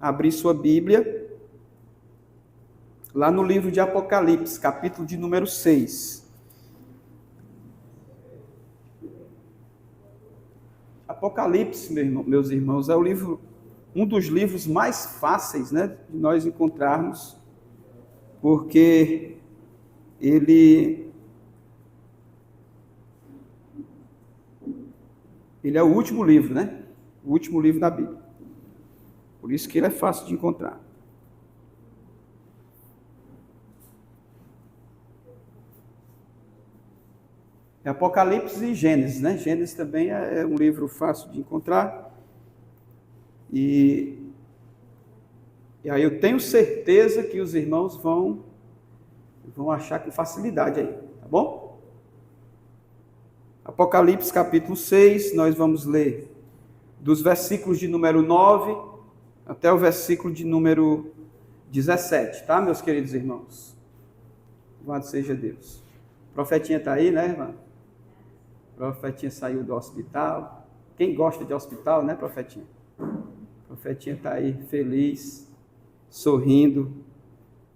abrir sua Bíblia lá no livro de Apocalipse, capítulo de número 6. Apocalipse, meus irmãos, é um dos livros mais fáceis, né, de nós encontrarmos, porque ele é o último livro, né? O último livro da Bíblia. Por isso que ele é fácil de encontrar. É Apocalipse e Gênesis, né? Gênesis também é um livro fácil de encontrar. E aí eu tenho certeza que os irmãos vão achar com facilidade aí, tá bom? Apocalipse capítulo 6, nós vamos ler dos versículos de número 9 até o versículo de número 17, tá, meus queridos irmãos? Louvado seja Deus. O profetinha está aí, né, irmã? O profetinha saiu do hospital. Quem gosta de hospital, né, profetinha? O profetinha está aí feliz, sorrindo,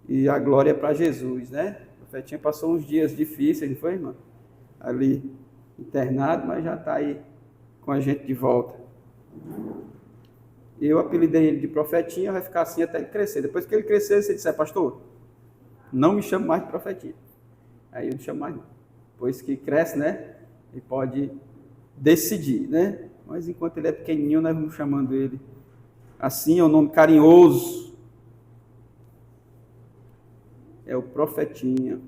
e a glória é para Jesus, né? O profetinha passou uns dias difíceis, não foi, irmã? Ali, internado, mas já está aí com a gente de volta. Eu apelidei ele de profetinha, vai ficar assim até ele crescer. Depois que ele crescer, você disser, pastor, não me chame mais de profetinha. Aí eu não chamo mais não. Depois que cresce, né? Ele pode decidir, né? Mas enquanto ele é pequenininho, nós vamos chamando ele assim, é um nome carinhoso. É o profetinha.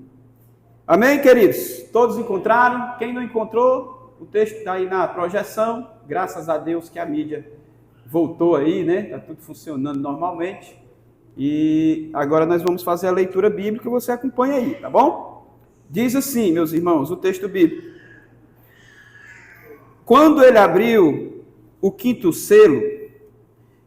Amém, queridos? Todos encontraram? Quem não encontrou, o texto está aí na projeção. Graças a Deus que a mídia voltou aí, né? Está tudo funcionando normalmente. E agora nós vamos fazer a leitura bíblica, você acompanha aí, tá bom? Diz assim, meus irmãos, o texto bíblico. Quando ele abriu o quinto selo,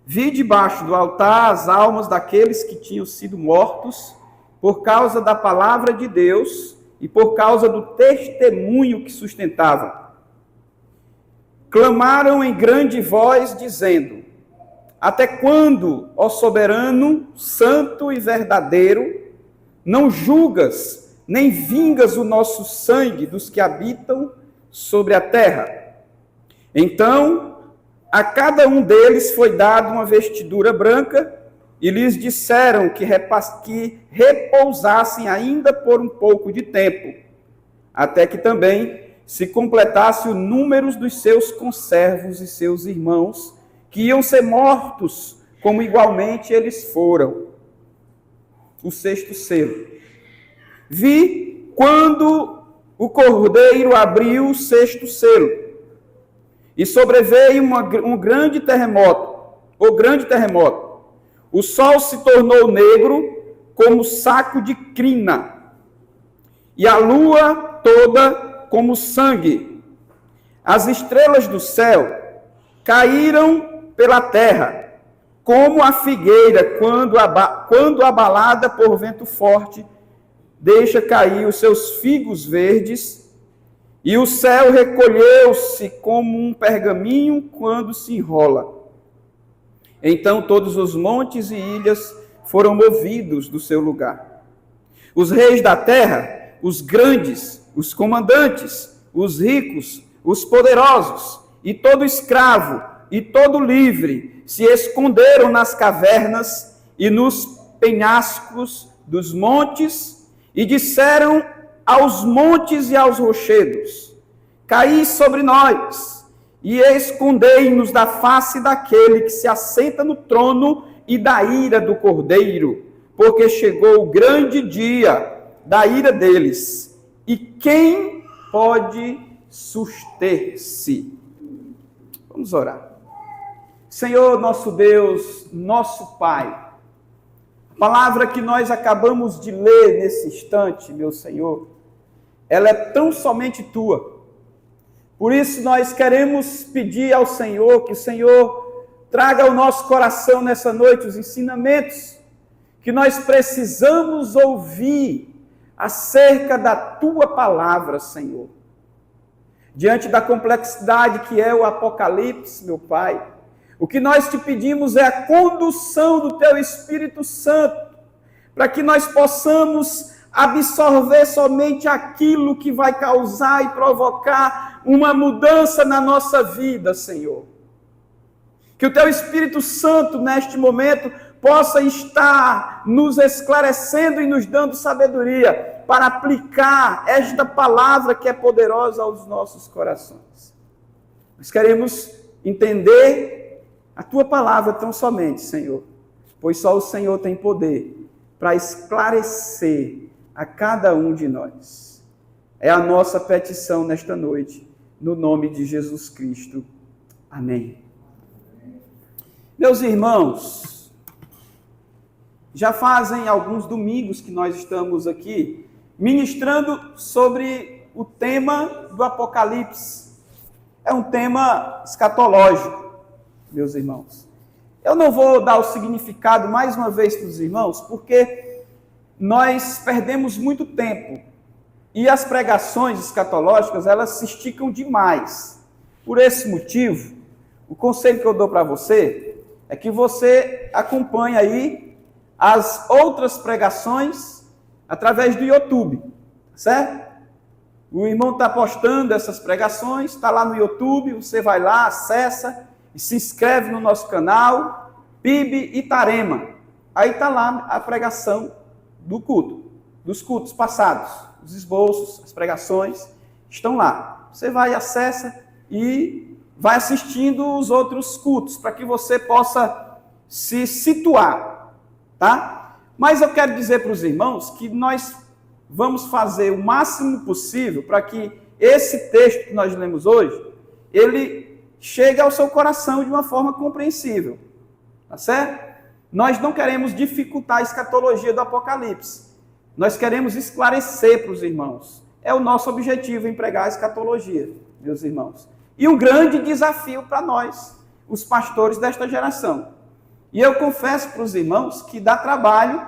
vi debaixo do altar as almas daqueles que tinham sido mortos por causa da palavra de Deus e por causa do testemunho que sustentavam. Clamaram em grande voz, dizendo: até quando, ó soberano, santo e verdadeiro, não julgas nem vingas o nosso sangue dos que habitam sobre a terra? Então, a cada um deles foi dada uma vestidura branca, e lhes disseram que repousassem ainda por um pouco de tempo, até que também se completasse o número dos seus conservos e seus irmãos, que iam ser mortos, como igualmente eles foram. O sexto selo. Vi quando o cordeiro abriu o sexto selo, e sobreveio um grande terremoto, O sol se tornou negro como saco de crina, e a lua toda como sangue. As estrelas do céu caíram pela terra, como a figueira, quando abalada por vento forte, deixa cair os seus figos verdes, e o céu recolheu-se como um pergaminho quando se enrola. Então todos os montes e ilhas foram movidos do seu lugar. Os reis da terra, os grandes, os comandantes, os ricos, os poderosos, e todo escravo, e todo livre, se esconderam nas cavernas e nos penhascos dos montes, e disseram aos montes e aos rochedos: caí sobre nós, e escondei-nos da face daquele que se assenta no trono e da ira do Cordeiro, porque chegou o grande dia da ira deles. E quem pode suster-se? Vamos orar. Senhor, nosso Deus, nosso Pai, a palavra que nós acabamos de ler nesse instante, meu Senhor, ela é tão somente Tua. Por isso nós queremos pedir ao Senhor que o Senhor traga ao nosso coração nessa noite os ensinamentos que nós precisamos ouvir acerca da Tua palavra, Senhor. Diante da complexidade que é o Apocalipse, meu Pai, O que nós te pedimos é a condução do teu Espírito Santo, para que nós possamos absorver somente aquilo que vai causar e provocar uma mudança na nossa vida, Senhor. Que o teu Espírito Santo, neste momento, possa estar nos esclarecendo e nos dando sabedoria para aplicar esta palavra que é poderosa aos nossos corações. Nós queremos entender a tua palavra tão somente, Senhor, pois só o Senhor tem poder para esclarecer a cada um de nós. É a nossa petição nesta noite, no nome de Jesus Cristo. Amém. Meus irmãos, já fazem alguns domingos que nós estamos aqui ministrando sobre o tema do Apocalipse. É um tema escatológico, meus irmãos. Eu não vou dar o significado mais uma vez para os irmãos, porque nós perdemos muito tempo e as pregações escatológicas, elas se esticam demais. Por esse motivo, o conselho que eu dou para você é que você acompanhe aí as outras pregações através do YouTube, certo? O irmão está postando essas pregações, está lá no YouTube, você vai lá, acessa e se inscreve no nosso canal, PIB Itarema. Aí está lá a pregação do culto, dos cultos passados, os esboços, as pregações, estão lá. Você vai, acessa e vai assistindo os outros cultos, para que você possa se situar, tá? Mas eu quero dizer para os irmãos que nós vamos fazer o máximo possível para que esse texto que nós lemos hoje, ele chegue ao seu coração de uma forma compreensível, tá certo? Nós não queremos dificultar a escatologia do Apocalipse, nós queremos esclarecer para os irmãos. É o nosso objetivo em pregar a escatologia, meus irmãos. E um grande desafio para nós, os pastores desta geração. E eu confesso para os irmãos que dá trabalho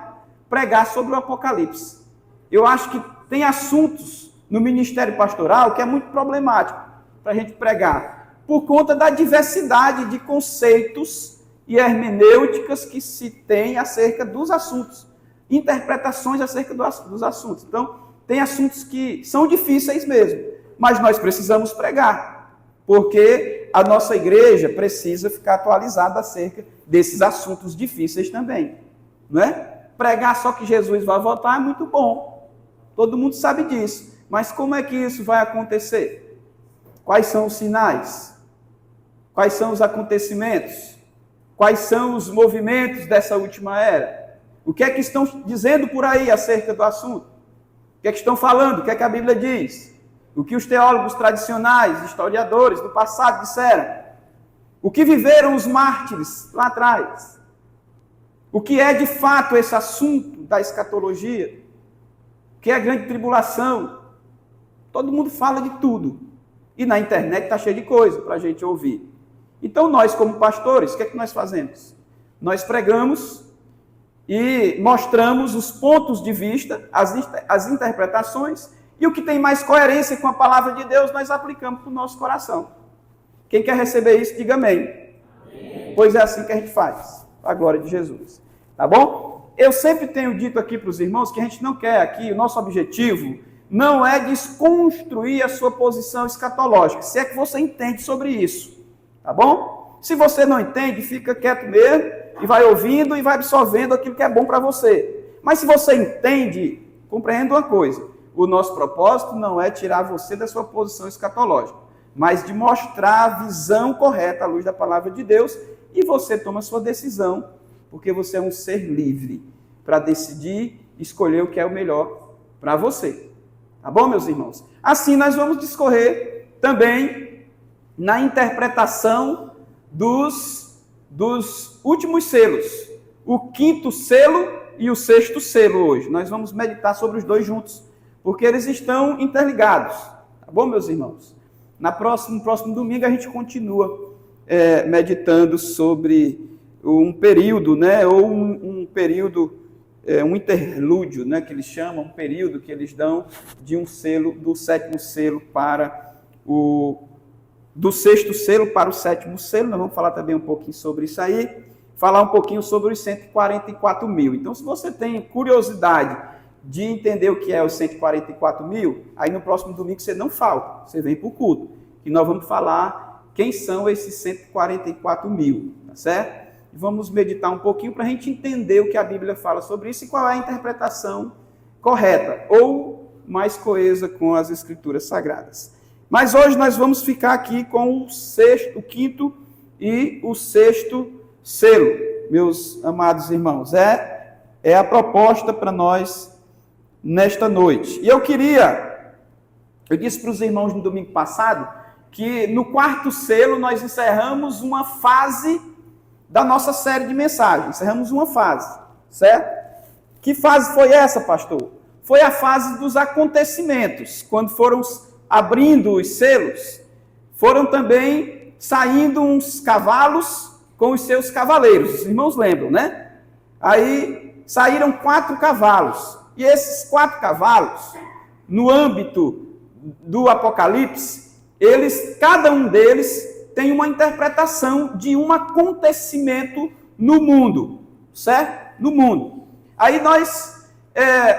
pregar sobre o Apocalipse. Eu acho que tem assuntos no ministério pastoral que é muito problemático para a gente pregar, por conta da diversidade de conceitos e hermenêuticas que se tem acerca dos assuntos, interpretações acerca dos assuntos. Então, tem assuntos que são difíceis mesmo, mas nós precisamos pregar, porque a nossa igreja precisa ficar atualizada acerca desses assuntos difíceis também, não é? Pregar só que Jesus vai voltar é muito bom, todo mundo sabe disso, mas como é que isso vai acontecer? Quais são os sinais? Quais são os acontecimentos? Quais são os movimentos dessa última era? O que é que estão dizendo por aí acerca do assunto? O que é que estão falando? O que é que a Bíblia diz? O que os teólogos tradicionais, historiadores do passado disseram? O que viveram os mártires lá atrás? O que é de fato esse assunto da escatologia? O que é a grande tribulação? Todo mundo fala de tudo. E na internet está cheio de coisa para a gente ouvir. Então nós, como pastores, o que é que nós fazemos? Nós pregamos e mostramos os pontos de vista, as interpretações, e o que tem mais coerência com a palavra de Deus, nós aplicamos para o nosso coração. Quem quer receber isso, diga amém. Amém. Pois é assim que a gente faz, para a glória de Jesus. Tá bom? Eu sempre tenho dito aqui para os irmãos que a gente não quer aqui, o nosso objetivo não é desconstruir a sua posição escatológica, se é que você entende sobre isso. Tá bom? Se você não entende, fica quieto mesmo, e vai ouvindo e vai absorvendo aquilo que é bom para você. Mas se você entende, compreenda uma coisa: o nosso propósito não é tirar você da sua posição escatológica, mas de mostrar a visão correta à luz da palavra de Deus, e você toma a sua decisão, porque você é um ser livre para decidir, escolher o que é o melhor para você. Tá bom, meus irmãos? Assim nós vamos discorrer também na interpretação dos últimos selos, o quinto selo e o sexto selo hoje. Nós vamos meditar sobre os dois juntos, porque eles estão interligados. Tá bom, meus irmãos? No próximo domingo a gente continua meditando sobre um período, né, ou um período, um interlúdio, né, que eles chamam, um período que eles dão de um selo, do sétimo selo para o do sexto selo para o sétimo selo, nós vamos falar também um pouquinho sobre isso aí, falar um pouquinho sobre os 144 mil. Então, se você tem curiosidade de entender o que é os 144 mil, aí no próximo domingo você não falta, você vem para o culto, e nós vamos falar quem são esses 144 mil, tá certo? E vamos meditar um pouquinho para a gente entender o que a Bíblia fala sobre isso e qual é a interpretação correta, ou mais coesa com as Escrituras Sagradas. Mas hoje nós vamos ficar aqui com o quinto e o sexto selo, meus amados irmãos. É a proposta para nós nesta noite. E eu disse para os irmãos no domingo passado, que no quarto selo nós encerramos uma fase da nossa série de mensagens. Encerramos uma fase, certo? Que fase foi essa, pastor? Foi a fase dos acontecimentos. Quando foram abrindo os selos, foram também saindo uns cavalos com os seus cavaleiros. Os irmãos lembram, né? Aí saíram 4 cavalos. E esses 4 cavalos, no âmbito do Apocalipse, cada um deles tem uma interpretação de um acontecimento no mundo, certo? No mundo. Aí nós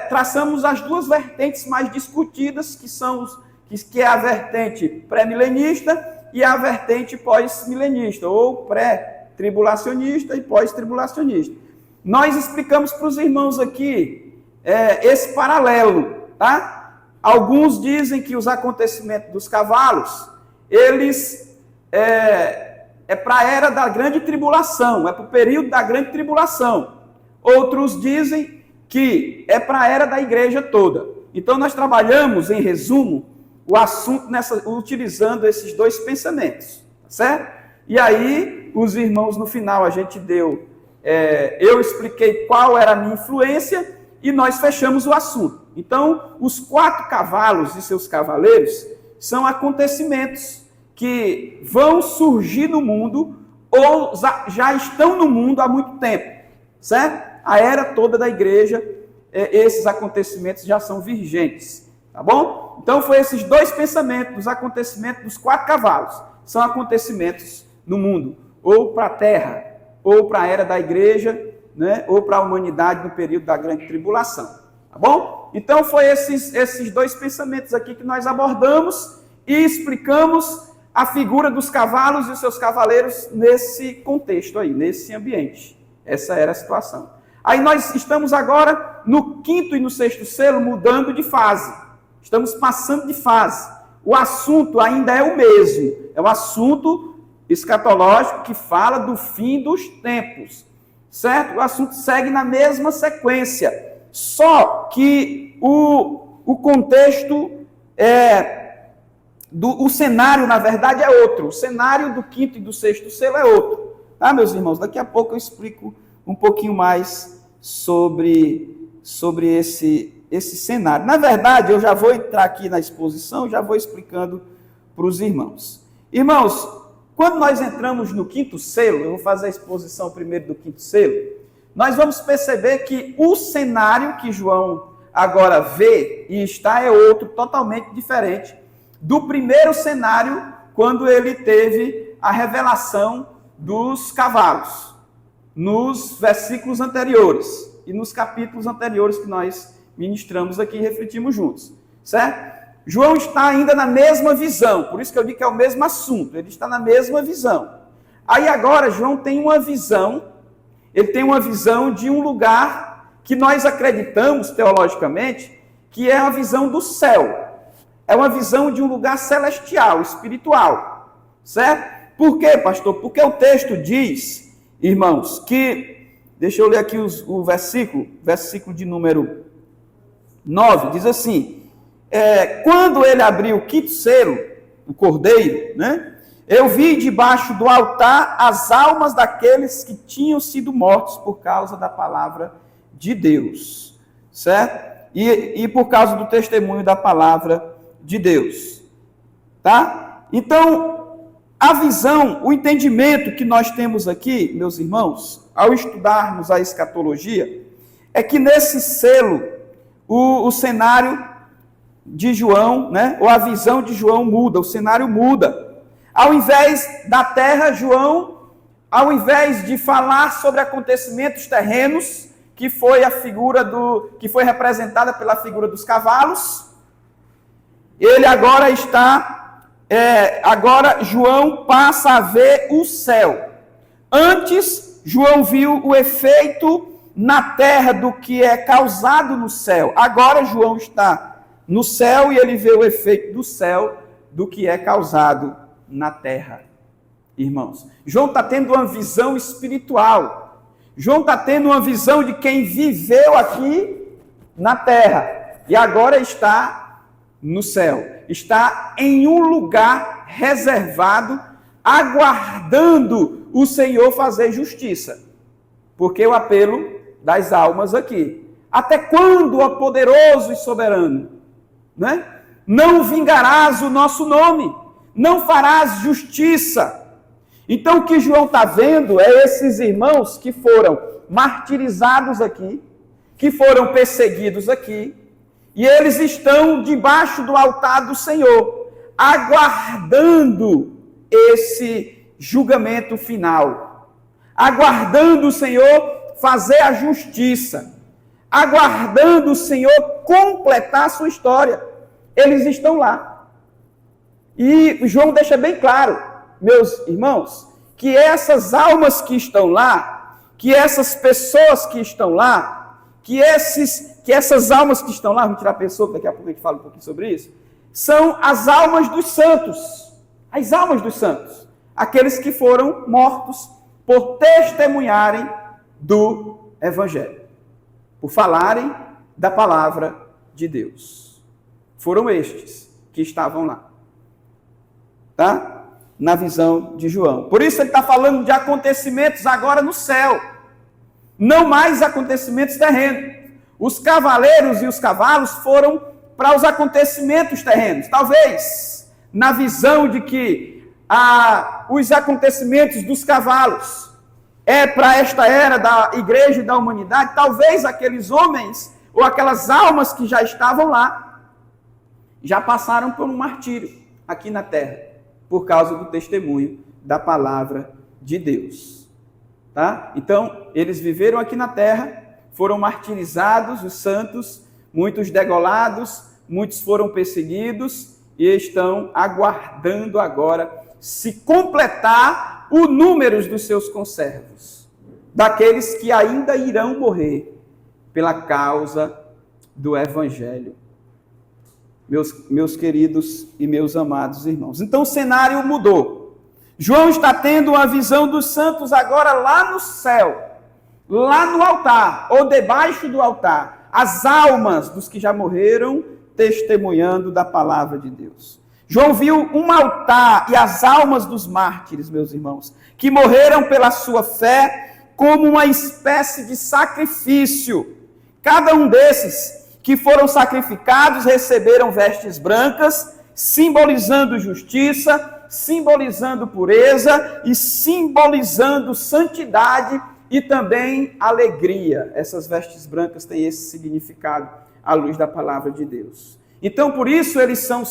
traçamos as 2 vertentes mais discutidas, que é a vertente pré-milenista e a vertente pós-milenista, ou pré-tribulacionista e pós-tribulacionista. Nós explicamos para os irmãos aqui esse paralelo, tá? Alguns dizem que os acontecimentos dos cavalos, eles para a era da grande tribulação, é para o período da grande tribulação. Outros dizem que é para a era da igreja toda. Então nós trabalhamos, em resumo, o assunto utilizando esses 2 pensamentos, certo? E aí, os irmãos, no final, a gente eu expliquei qual era a minha influência e nós fechamos o assunto. Então, os 4 cavalos e seus cavaleiros são acontecimentos que vão surgir no mundo ou já estão no mundo há muito tempo, certo? A era toda da igreja, esses acontecimentos já são vigentes, tá bom? Então, foi esses 2 pensamentos, os acontecimentos dos 4 cavalos, são acontecimentos no mundo, ou para a terra, ou para a era da igreja, né? Ou para a humanidade no período da grande tribulação, tá bom? Então, foi esses 2 pensamentos aqui que nós abordamos e explicamos a figura dos cavalos e os seus cavaleiros nesse contexto aí, nesse ambiente. Essa era a situação. Aí nós estamos agora no quinto e no sexto selo mudando de fase. Estamos passando de fase. O assunto ainda é o mesmo. É um assunto escatológico que fala do fim dos tempos. Certo? O assunto segue na mesma sequência. Só que o contexto o cenário, na verdade, é outro. O cenário do quinto e do sexto selo é outro. Tá, meus irmãos? Daqui a pouco eu explico um pouquinho mais sobre esse cenário. Na verdade, eu já vou entrar aqui na exposição, já vou explicando para os irmãos. Irmãos, quando nós entramos no quinto selo, eu vou fazer a exposição primeiro do quinto selo, nós vamos perceber que o cenário que João agora vê e está é outro, totalmente diferente do primeiro cenário, quando ele teve a revelação dos cavalos, nos versículos anteriores e nos capítulos anteriores que nós ministramos aqui e refletimos juntos, certo? João está ainda na mesma visão, por isso que eu digo que é o mesmo assunto, ele está na mesma visão. Aí agora João tem uma visão, ele tem uma visão de um lugar que nós acreditamos teologicamente, que é a visão do céu. É uma visão de um lugar celestial, espiritual, certo? Por quê, pastor? Porque o texto diz, irmãos, que, deixa eu ler aqui o versículo de número 9, diz assim, quando ele abriu o quinto selo, o cordeiro, né? Eu vi debaixo do altar as almas daqueles que tinham sido mortos por causa da palavra de Deus, certo? E por causa do testemunho da palavra de Deus, tá? Então, a visão, o entendimento que nós temos aqui, meus irmãos, ao estudarmos a escatologia, é que nesse selo, o cenário de João, né, ou a visão de João muda, o cenário muda. Ao invés da terra, João, ao invés de falar sobre acontecimentos terrenos, que foi representada pela figura dos cavalos, ele agora agora João passa a ver o céu. Antes, João viu o efeito na terra do que é causado no céu. Agora João está no céu e ele vê o efeito do céu do que é causado na terra. Irmãos, João está tendo uma visão espiritual. João está tendo uma visão de quem viveu aqui na terra e agora está no céu. Está em um lugar reservado, aguardando o Senhor fazer justiça. Porque o apelo das almas aqui. Até quando, ó poderoso e soberano, né? Não vingarás o nosso nome, não farás justiça. Então o que João está vendo é esses irmãos que foram martirizados aqui, que foram perseguidos aqui, e eles estão debaixo do altar do Senhor, aguardando esse julgamento final, aguardando o Senhor fazer a justiça, aguardando o Senhor completar a sua história. Eles estão lá. E João deixa bem claro, meus irmãos, que essas almas que estão lá, que essas pessoas que estão lá, que essas almas que estão lá, vamos tirar a pessoa, daqui a pouco a gente fala um pouquinho sobre isso, são as almas dos santos, as almas dos santos, aqueles que foram mortos por testemunharem do Evangelho, por falarem da palavra de Deus. Foram estes que estavam lá, tá? Na visão de João. Por isso ele está falando de acontecimentos agora no céu, não mais acontecimentos terrenos. Os cavaleiros e os cavalos foram para os acontecimentos terrenos. Talvez na visão de que os acontecimentos dos cavalos é para esta era da igreja e da humanidade, talvez aqueles homens ou aquelas almas que já estavam lá, já passaram por um martírio aqui na terra, por causa do testemunho da palavra de Deus. Tá? Então, eles viveram aqui na terra, foram martirizados, os santos, muitos degolados, muitos foram perseguidos e estão aguardando agora se completar o número dos seus conservos, daqueles que ainda irão morrer pela causa do Evangelho. Meus queridos e meus amados irmãos. Então o cenário mudou. João está tendo uma visão dos santos agora lá no céu, lá no altar, ou debaixo do altar, as almas dos que já morreram testemunhando da palavra de Deus. João viu um altar e as almas dos mártires, meus irmãos, que morreram pela sua fé como uma espécie de sacrifício. Cada um desses que foram sacrificados receberam vestes brancas, simbolizando justiça, simbolizando pureza e simbolizando santidade e também alegria. Essas vestes brancas têm esse significado à luz da palavra de Deus. Então, por isso, eles são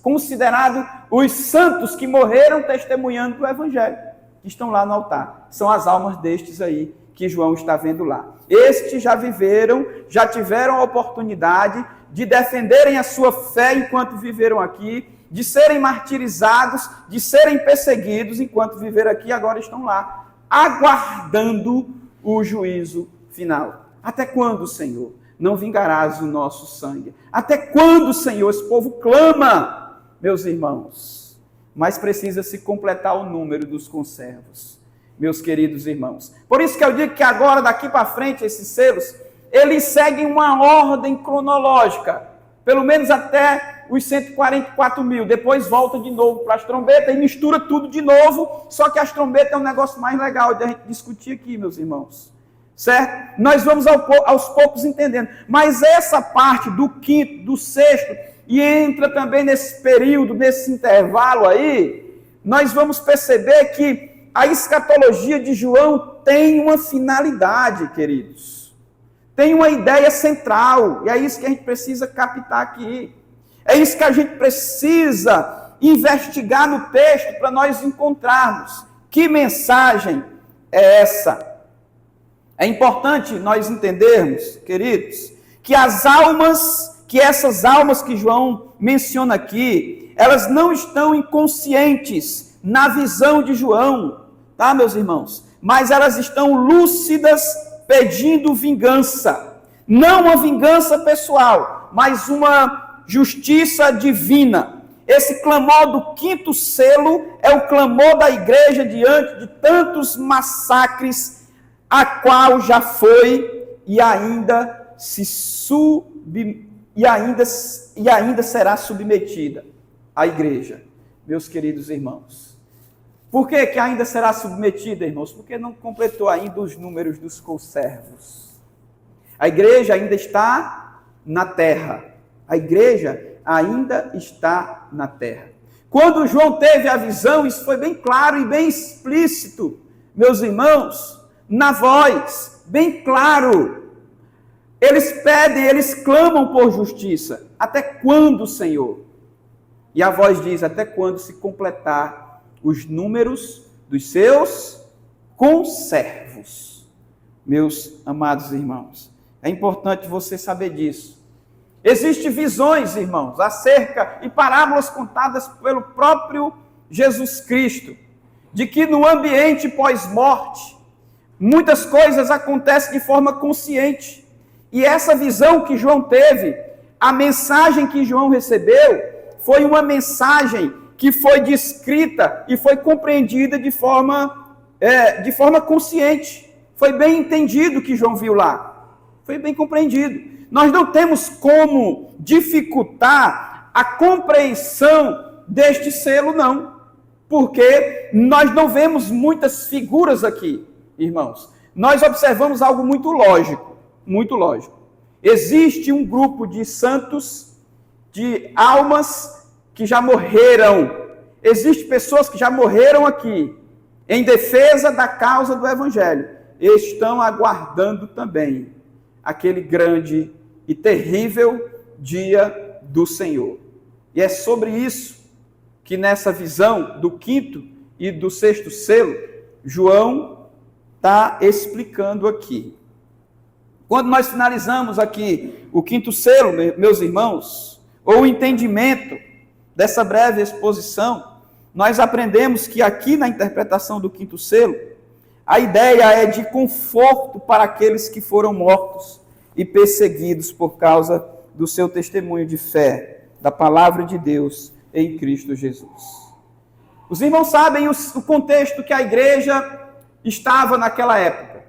considerados os santos que morreram testemunhando do Evangelho, que estão lá no altar. São as almas destes aí que João está vendo lá. Estes já viveram, já tiveram a oportunidade de defenderem a sua fé enquanto viveram aqui, de serem martirizados, de serem perseguidos enquanto viveram aqui, agora estão lá, aguardando o juízo final. Até quando, Senhor, não vingarás o nosso sangue? Até quando, Senhor, esse povo clama, meus irmãos? Mas precisa se completar o número dos conservos, meus queridos irmãos. Por isso que eu digo que agora, daqui para frente, esses selos, eles seguem uma ordem cronológica, pelo menos até os 144 mil, depois volta de novo para as trombetas e mistura tudo de novo, só que as trombetas é um negócio mais legal de a gente discutir aqui, meus irmãos, certo? Nós vamos aos poucos entendendo, mas essa parte do quinto, do sexto, e entra também nesse período, nesse intervalo aí, nós vamos perceber que a escatologia de João tem uma finalidade, queridos, tem uma ideia central, e é isso que a gente precisa captar aqui. É isso que a gente precisa investigar no texto para nós encontrarmos que mensagem é essa. É importante nós entendermos, queridos, que essas almas que João menciona aqui, elas não estão inconscientes na visão de João, tá, meus irmãos? Mas elas estão lúcidas pedindo vingança. Não uma vingança pessoal, mas uma justiça divina. Esse clamor do quinto selo é o clamor da igreja diante de tantos massacres a qual já foi e ainda será submetida a igreja, meus queridos irmãos. Por que ainda será submetida, irmãos? Porque não completou ainda os números dos conservos. A igreja ainda está na terra. A igreja ainda está na terra. Quando João teve a visão, isso foi bem claro e bem explícito, meus irmãos, na voz, bem claro. Eles pedem, eles clamam por justiça. Até quando, Senhor? E a voz diz, até quando se completar os números dos seus conservos. Meus amados irmãos, é importante você saber disso. Existem visões, irmãos, acerca e parábolas contadas pelo próprio Jesus Cristo, de que no ambiente pós-morte, muitas coisas acontecem de forma consciente. E essa visão que João teve, a mensagem que João recebeu, foi uma mensagem que foi descrita e foi compreendida de forma consciente. Foi bem entendido o que João viu lá. Foi bem compreendido. Nós não temos como dificultar a compreensão deste selo, não. Porque nós não vemos muitas figuras aqui, irmãos. Nós observamos algo muito lógico. Muito lógico. Existe um grupo de santos, de almas que já morreram. Existem pessoas que já morreram aqui, em defesa da causa do Evangelho. Estão aguardando também aquele grande e terrível dia do Senhor. E é sobre isso que nessa visão do quinto e do sexto selo, João está explicando aqui. Quando nós finalizamos aqui o quinto selo, meus irmãos, ou o entendimento dessa breve exposição, nós aprendemos que aqui na interpretação do quinto selo, a ideia é de conforto para aqueles que foram mortos e perseguidos por causa do seu testemunho de fé, da palavra de Deus em Cristo Jesus. Os irmãos sabem o contexto que a igreja estava naquela época.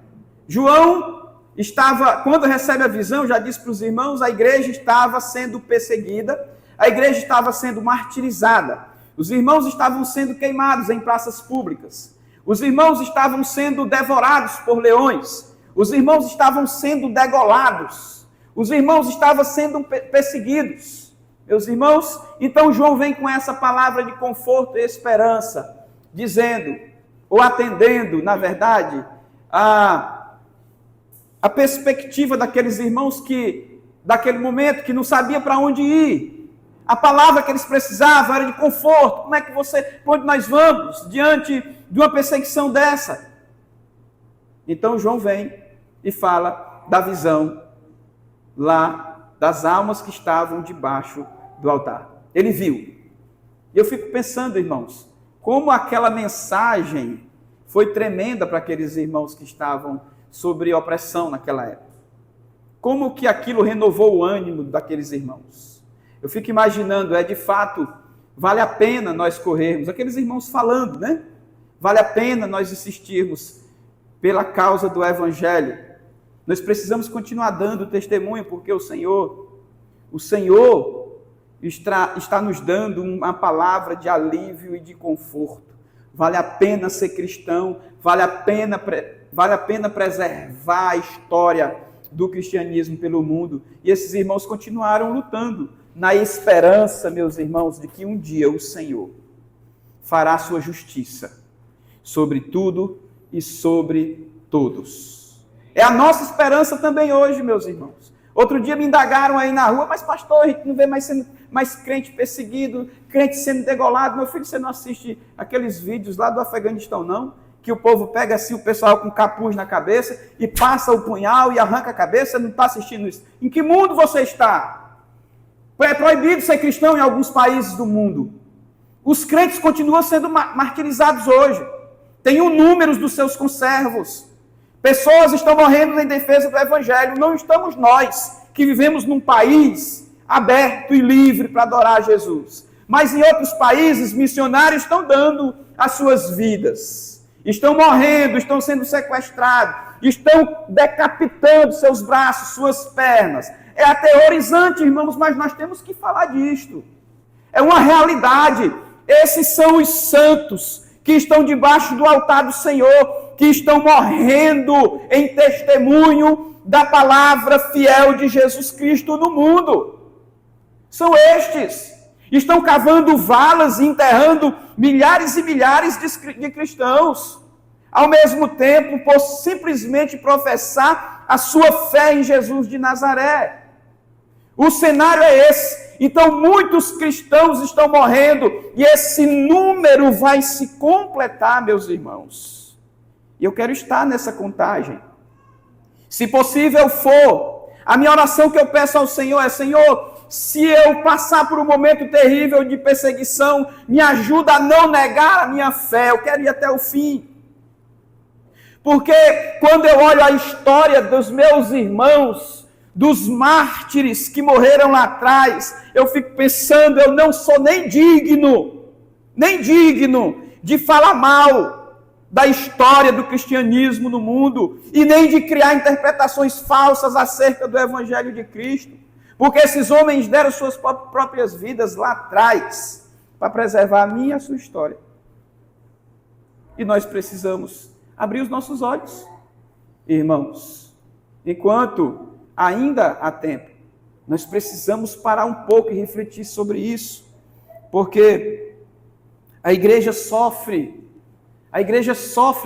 João estava, quando recebe a visão, já disse para os irmãos, a igreja estava sendo perseguida, a igreja estava sendo martirizada, os irmãos estavam sendo queimados em praças públicas, os irmãos estavam sendo devorados por leões, os irmãos estavam sendo degolados, os irmãos estavam sendo perseguidos. Meus irmãos, então João vem com essa palavra de conforto e esperança, dizendo, ou atendendo, na verdade, a perspectiva daqueles irmãos que, daquele momento, que não sabia para onde ir. A palavra que eles precisavam era de conforto. Como é que para onde nós vamos diante de uma perseguição dessa? Então João vem e fala da visão lá das almas que estavam debaixo do altar. Ele viu. E eu fico pensando, irmãos, como aquela mensagem foi tremenda para aqueles irmãos que estavam sobre opressão naquela época. Como que aquilo renovou o ânimo daqueles irmãos. Eu fico imaginando, de fato, vale a pena nós corrermos, aqueles irmãos falando, né? Vale a pena nós insistirmos pela causa do Evangelho. Nós precisamos continuar dando testemunho, porque o Senhor está nos dando uma palavra de alívio e de conforto. Vale a pena ser cristão, vale a pena preservar a história do cristianismo pelo mundo. E esses irmãos continuaram lutando, na esperança, meus irmãos, de que um dia o Senhor fará sua justiça sobre tudo e sobre todos. É a nossa esperança também hoje, meus irmãos. Outro dia me indagaram aí na rua, mas pastor, a gente não vê mais mas crente perseguido, crente sendo degolado. Meu filho, você não assiste aqueles vídeos lá do Afeganistão, não? Que o povo pega assim, o pessoal com capuz na cabeça e passa o punhal e arranca a cabeça. Não está assistindo isso? Em que mundo você está? É proibido ser cristão em alguns países do mundo. Os crentes continuam sendo martirizados hoje. Tem números dos seus conservos. Pessoas estão morrendo em defesa do Evangelho. Não estamos nós, que vivemos num país aberto e livre para adorar Jesus. Mas em outros países, missionários estão dando as suas vidas. Estão morrendo, estão sendo sequestrados, estão decapitando seus braços, suas pernas. É aterrorizante, irmãos, mas nós temos que falar disto. É uma realidade. Esses são os santos que estão debaixo do altar do Senhor, que estão morrendo em testemunho da palavra fiel de Jesus Cristo no mundo. São estes. Estão cavando valas e enterrando milhares e milhares de cristãos, ao mesmo tempo por simplesmente professar a sua fé em Jesus de Nazaré. O cenário é esse. Então muitos cristãos estão morrendo e esse número vai se completar, meus irmãos. E eu quero estar nessa contagem. Se possível for, a minha oração que eu peço ao Senhor é: Senhor, se eu passar por um momento terrível de perseguição, me ajuda a não negar a minha fé. Eu quero ir até o fim. Porque quando eu olho a história dos meus irmãos, dos mártires que morreram lá atrás, eu fico pensando, eu não sou nem digno de falar mal da história do cristianismo no mundo, e nem de criar interpretações falsas acerca do Evangelho de Cristo, porque esses homens deram suas próprias vidas lá atrás, para preservar a minha e a sua história. E nós precisamos abrir os nossos olhos, irmãos, enquanto ainda há tempo, nós precisamos parar um pouco e refletir sobre isso, porque a igreja sofre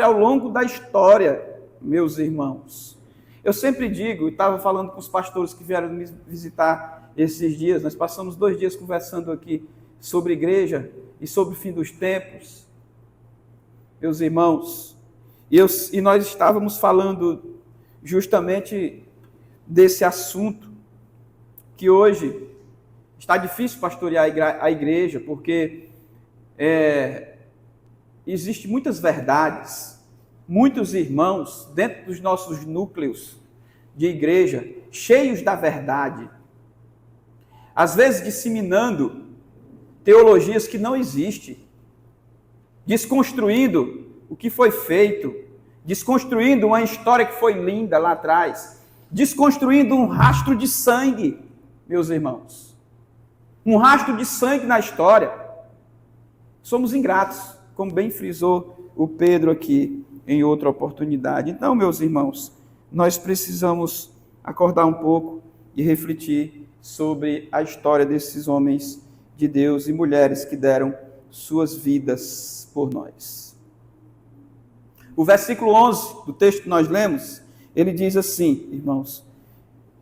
ao longo da história, meus irmãos. Eu sempre digo, e estava falando com os pastores que vieram me visitar esses dias, nós passamos 2 dias conversando aqui sobre igreja e sobre o fim dos tempos, meus irmãos, e nós estávamos falando justamente desse assunto, que hoje está difícil pastorear a igreja, porque existem muitas verdades, muitos irmãos dentro dos nossos núcleos de igreja, cheios da verdade, às vezes disseminando teologias que não existem, desconstruindo o que foi feito, desconstruindo uma história que foi linda lá atrás, desconstruindo um rastro de sangue, meus irmãos. Um rastro de sangue na história. Somos ingratos, como bem frisou o Pedro aqui em outra oportunidade. Então, meus irmãos, nós precisamos acordar um pouco e refletir sobre a história desses homens de Deus e mulheres que deram suas vidas por nós. O versículo 11 do texto que nós lemos, ele diz assim, irmãos: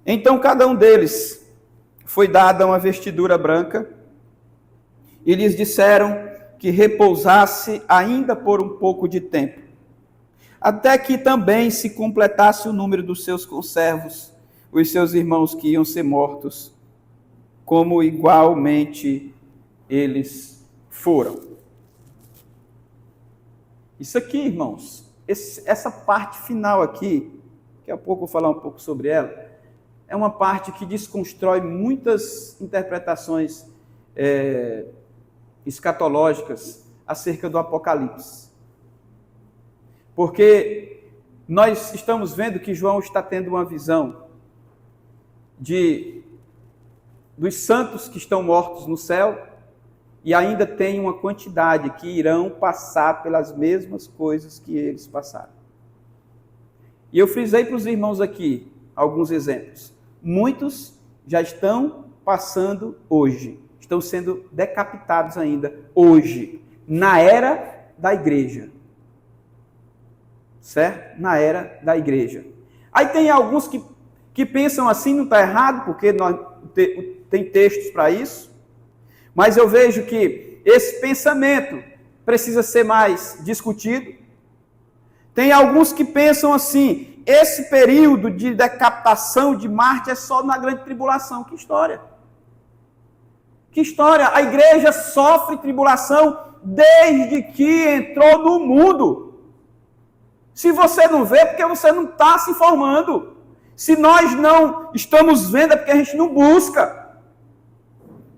então cada um deles foi dada uma vestidura branca e lhes disseram que repousasse ainda por um pouco de tempo, até que também se completasse o número dos seus conservos, os seus irmãos que iam ser mortos, como igualmente eles foram. Isso aqui, irmãos, essa parte final aqui, daqui a pouco eu vou falar um pouco sobre ela, é uma parte que desconstrói muitas interpretações escatológicas acerca do Apocalipse. Porque nós estamos vendo que João está tendo uma visão dos santos que estão mortos no céu, e ainda tem uma quantidade que irão passar pelas mesmas coisas que eles passaram. E eu frisei para os irmãos aqui alguns exemplos. Muitos já estão passando hoje, estão sendo decapitados ainda hoje, na era da igreja. Certo? Na era da igreja. Aí tem alguns que pensam assim, não está errado, porque tem textos para isso. Mas eu vejo que esse pensamento precisa ser mais discutido. Tem alguns que pensam assim, esse período de decapitação de Marte é só na grande tribulação. Que história? Que história? A igreja sofre tribulação desde que entrou no mundo. Se você não vê, é porque você não está se informando. Se nós não estamos vendo, é porque a gente não busca.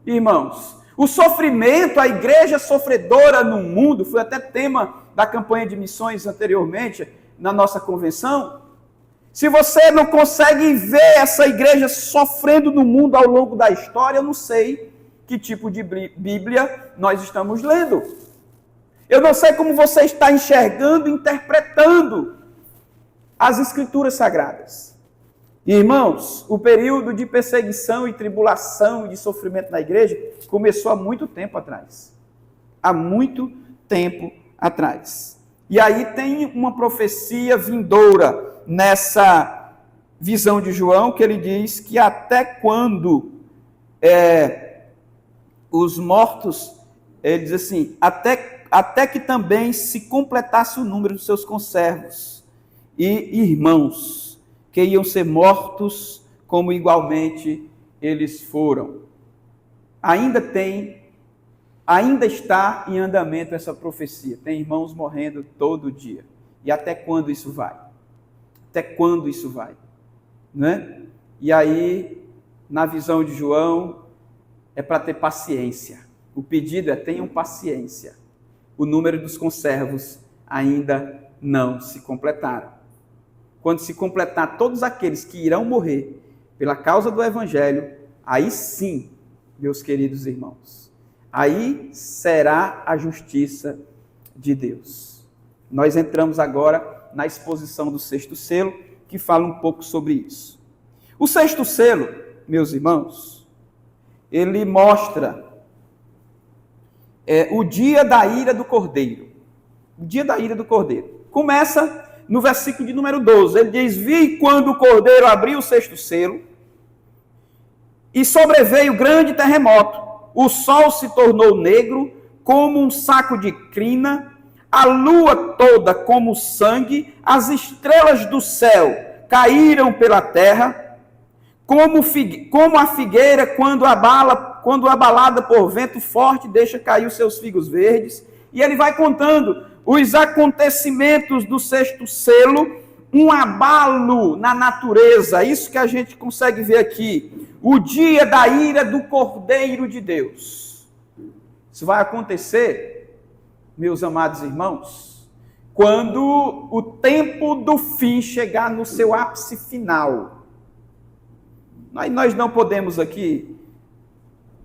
Irmãos, o sofrimento, a igreja sofredora no mundo, foi até tema da campanha de missões anteriormente, na nossa convenção. Se você não consegue ver essa igreja sofrendo no mundo ao longo da história, eu não sei que tipo de Bíblia nós estamos lendo. Eu não sei como você está enxergando, interpretando as Escrituras Sagradas. Irmãos, o período de perseguição e tribulação e de sofrimento na igreja começou há muito tempo atrás. Há muito tempo atrás. E aí tem uma profecia vindoura nessa visão de João, que ele diz que até quando os mortos, ele diz assim, até que também se completasse o número dos seus conservos e irmãos, que iam ser mortos como igualmente eles foram. Ainda está em andamento essa profecia. Tem irmãos morrendo todo dia. E até quando isso vai? Até quando isso vai? Né? E aí, na visão de João, é para ter paciência. O pedido é: tenham paciência. O número dos conservos ainda não se completaram. Quando se completar todos aqueles que irão morrer pela causa do Evangelho, aí sim, meus queridos irmãos, aí será a justiça de Deus. Nós entramos agora na exposição do sexto selo, que fala um pouco sobre isso. O sexto selo, meus irmãos, ele mostra o dia da ira do Cordeiro. O dia da ira do Cordeiro. Começa no versículo de número 12. Ele diz: vi quando o Cordeiro abriu o sexto selo, e sobreveio grande terremoto. O sol se tornou negro, como um saco de crina, a lua toda como sangue, as estrelas do céu caíram pela terra, como a figueira quando abalada por vento forte deixa cair os seus figos verdes. E ele vai contando os acontecimentos do sexto selo, um abalo na natureza, isso que a gente consegue ver aqui, o dia da ira do Cordeiro de Deus. Isso vai acontecer, meus amados irmãos, quando o tempo do fim chegar no seu ápice final. Nós não podemos aqui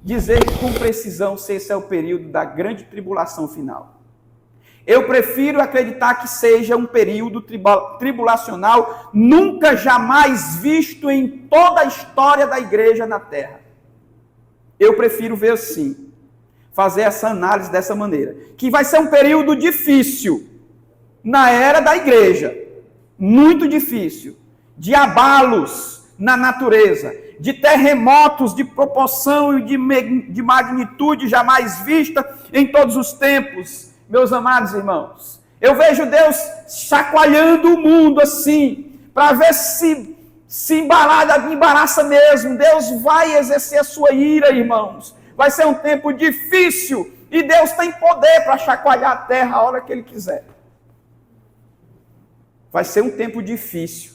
dizer com precisão se esse é o período da grande tribulação final. Eu prefiro acreditar que seja um período tribulacional nunca jamais visto em toda a história da igreja na Terra. Eu prefiro ver assim, fazer essa análise dessa maneira, que vai ser um período difícil na era da igreja, muito difícil, de abalos na natureza, de terremotos de proporção e de magnitude jamais vista em todos os tempos. Meus amados irmãos, eu vejo Deus chacoalhando o mundo assim, para ver se embaraça mesmo. Deus vai exercer a sua ira, irmãos. Vai ser um tempo difícil, e Deus tem poder para chacoalhar a terra a hora que Ele quiser. Vai ser um tempo difícil,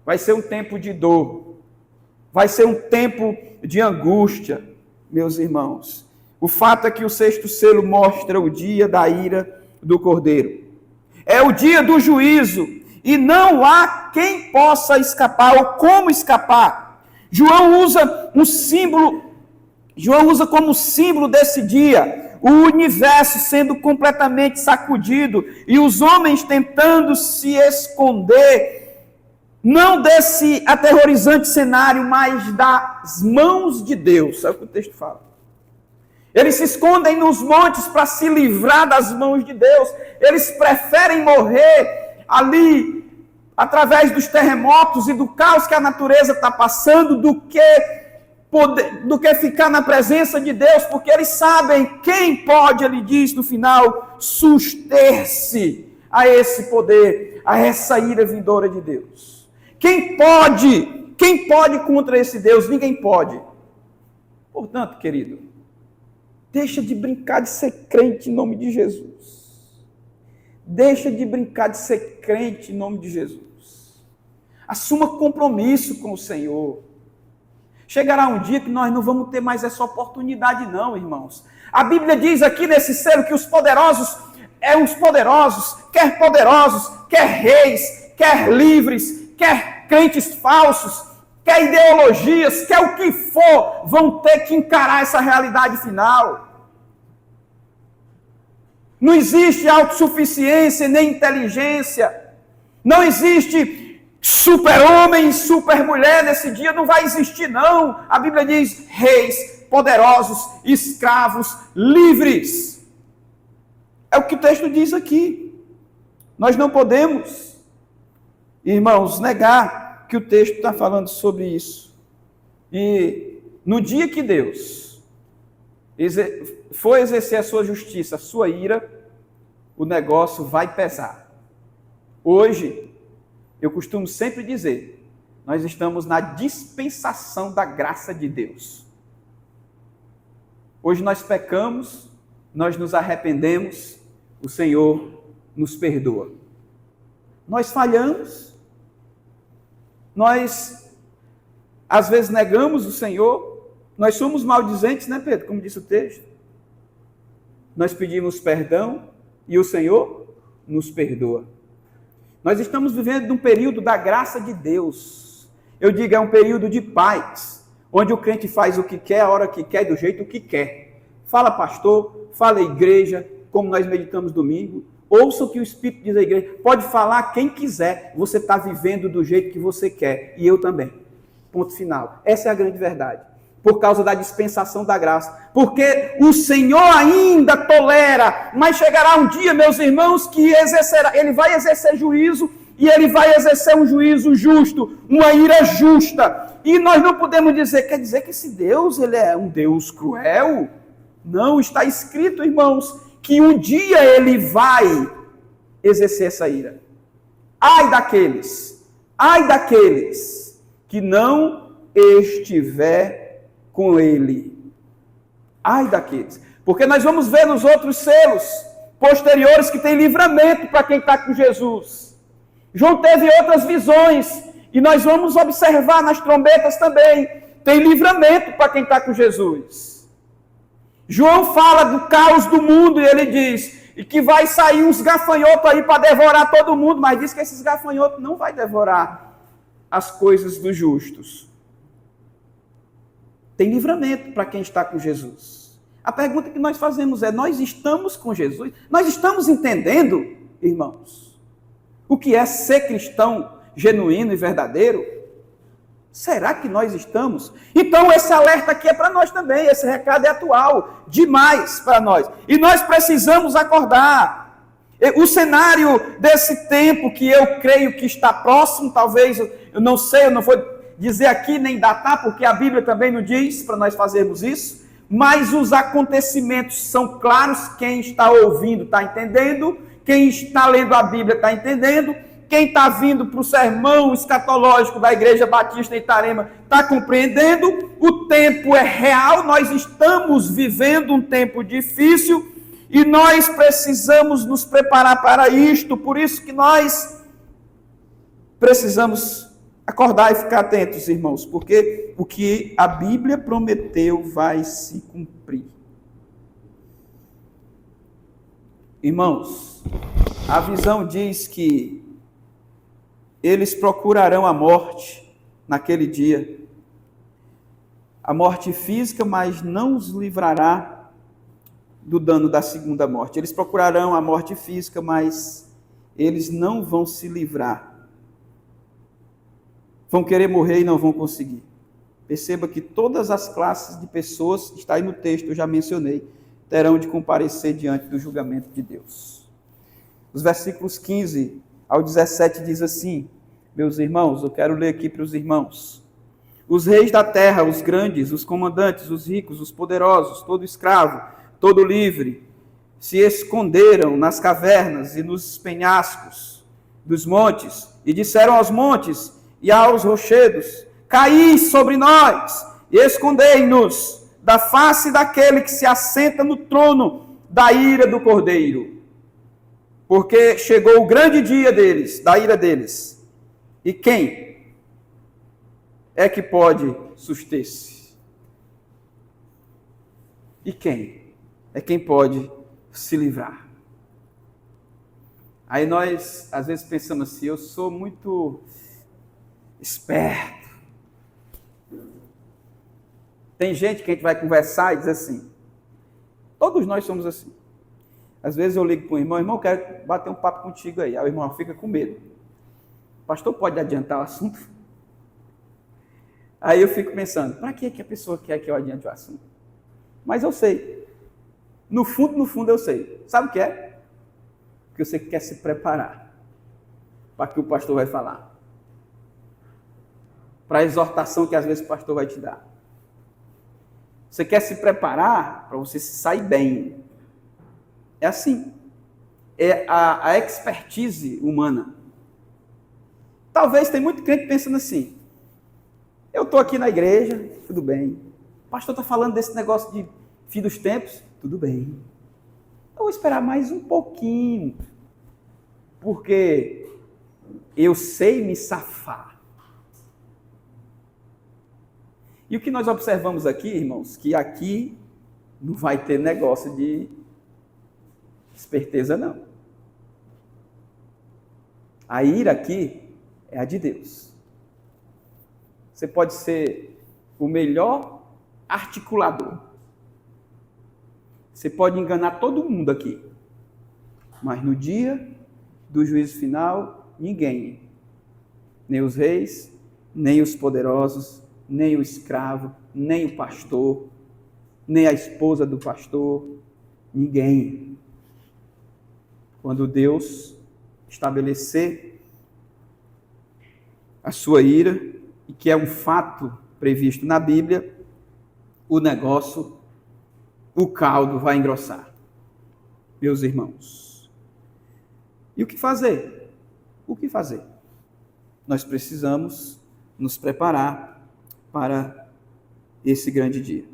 vai ser um tempo de dor, vai ser um tempo de angústia, meus irmãos. O fato é que o sexto selo mostra o dia da ira do Cordeiro. É o dia do juízo, e não há quem possa escapar, ou como escapar. João usa como símbolo desse dia, o universo sendo completamente sacudido, e os homens tentando se esconder, não desse aterrorizante cenário, mas das mãos de Deus. É o que o texto fala. Eles se escondem nos montes para se livrar das mãos de Deus. Eles preferem morrer ali, através dos terremotos e do caos que a natureza está passando, do que do que ficar na presença de Deus, porque eles sabem quem pode, ele diz no final, suster-se a esse poder, a essa ira vindoura de Deus. Quem pode contra esse Deus? Ninguém pode. Portanto, querido, deixa de brincar de ser crente em nome de Jesus. Deixa de brincar de ser crente em nome de Jesus. Assuma compromisso com o Senhor. Chegará um dia que nós não vamos ter mais essa oportunidade não, irmãos. A Bíblia diz aqui nesse selo que os poderosos, quer reis, quer livres, quer crentes falsos, quer ideologias, quer o que for, vão ter que encarar essa realidade final. Não existe autossuficiência nem inteligência. Não existe super-homem e super-mulher nesse dia. Não vai existir, não. A Bíblia diz reis, poderosos, escravos, livres. É o que o texto diz aqui. Nós não podemos, irmãos, negar que o texto está falando sobre isso. E no dia que Deus for exercer a sua justiça, a sua ira, o negócio vai pesar. Hoje, eu costumo sempre dizer, nós estamos na dispensação da graça de Deus. Hoje nós pecamos, nós nos arrependemos, o Senhor nos perdoa. Nós falhamos, nós às vezes negamos o Senhor, nós somos maldizentes, né, Pedro? Como disse o texto. Nós pedimos perdão e o Senhor nos perdoa. Nós estamos vivendo um período da graça de Deus. Eu digo, é um período de paz, onde o crente faz o que quer, a hora que quer, do jeito que quer. Fala pastor, fala igreja, como nós meditamos domingo. Ouça o que o Espírito diz à igreja. Pode falar quem quiser, você está vivendo do jeito que você quer. E eu também. Ponto final. Essa é a grande verdade. Por causa da dispensação da graça. Porque o Senhor ainda tolera, mas chegará um dia, meus irmãos, que ele vai exercer juízo, e ele vai exercer um juízo justo, uma ira justa. E nós não podemos dizer, quer dizer que esse Deus, ele é um Deus cruel? Não, está escrito, irmãos, que um dia ele vai exercer essa ira. Ai daqueles que não estiver com ele. Ai daqueles. Porque nós vamos ver nos outros selos posteriores que tem livramento para quem está com Jesus. João teve outras visões, e nós vamos observar nas trombetas também, tem livramento para quem está com Jesus. João fala do caos do mundo, e ele diz que vai sair uns gafanhotos aí para devorar todo mundo, mas diz que esses gafanhotos não vai devorar as coisas dos justos. Tem livramento para quem está com Jesus. A pergunta que nós fazemos é, nós estamos com Jesus? Nós estamos entendendo, irmãos, o que é ser cristão genuíno e verdadeiro? Será que nós estamos? Então esse alerta aqui é para nós também, esse recado é atual, demais para nós. E nós precisamos acordar. O cenário desse tempo que eu creio que está próximo, talvez, eu não sei, eu não vou dizer aqui nem datar, porque a Bíblia também não diz para nós fazermos isso, mas os acontecimentos são claros, quem está ouvindo está entendendo, quem está lendo a Bíblia está entendendo, quem está vindo para o sermão escatológico da Igreja Batista em Itarema está compreendendo, o tempo é real, nós estamos vivendo um tempo difícil e nós precisamos nos preparar para isto, por isso que nós precisamos acordar e ficar atentos, irmãos, porque o que a Bíblia prometeu vai se cumprir. Irmãos, a visão diz que eles procurarão a morte naquele dia. A morte física, mas não os livrará do dano da segunda morte. Eles procurarão a morte física, mas eles não vão se livrar. Vão querer morrer e não vão conseguir. Perceba que todas as classes de pessoas, está aí no texto, eu já mencionei, terão de comparecer diante do julgamento de Deus. Os versículos 15 ao 17 diz assim, meus irmãos, eu quero ler aqui para os irmãos. Os reis da terra, os grandes, os comandantes, os ricos, os poderosos, todo escravo, todo livre, se esconderam nas cavernas e nos penhascos dos montes, e disseram aos montes e aos rochedos: caí sobre nós e escondei-nos da face daquele que se assenta no trono da ira do Cordeiro. Porque chegou o grande dia deles, da ira deles. E quem é que pode suster-se? E quem é quem pode se livrar? Aí nós, às vezes, pensamos assim: eu sou muito esperto. Tem gente que a gente vai conversar e diz assim, todos nós somos assim. Às vezes eu ligo para um irmão: irmão, eu quero bater um papo contigo aí. Aí o irmão fica com medo. Pastor, pode adiantar o assunto? Aí eu fico pensando, para que a pessoa quer que eu adiante o assunto? Mas eu sei. No fundo eu sei. Sabe o que é? Porque você quer se preparar para o que o pastor vai falar. Para a exortação que às vezes o pastor vai te dar. Você quer se preparar para você se sair bem. É assim. É a expertise humana. Talvez tem muito crente pensando assim: eu estou aqui na igreja, tudo bem. O pastor está falando desse negócio de fim dos tempos, tudo bem. Eu vou esperar mais um pouquinho, porque eu sei me safar. E o que nós observamos aqui, irmãos, que aqui não vai ter negócio de esperteza, não. A ira aqui é a de Deus. Você pode ser o melhor articulador. Você pode enganar todo mundo aqui. Mas no dia do juízo final, ninguém, nem os reis, nem os poderosos, nem o escravo, nem o pastor, nem a esposa do pastor, ninguém. Quando Deus estabelecer a sua ira, e que é um fato previsto na Bíblia, o negócio, o caldo vai engrossar. Meus irmãos. E o que fazer? O que fazer? Nós precisamos nos preparar para esse grande dia.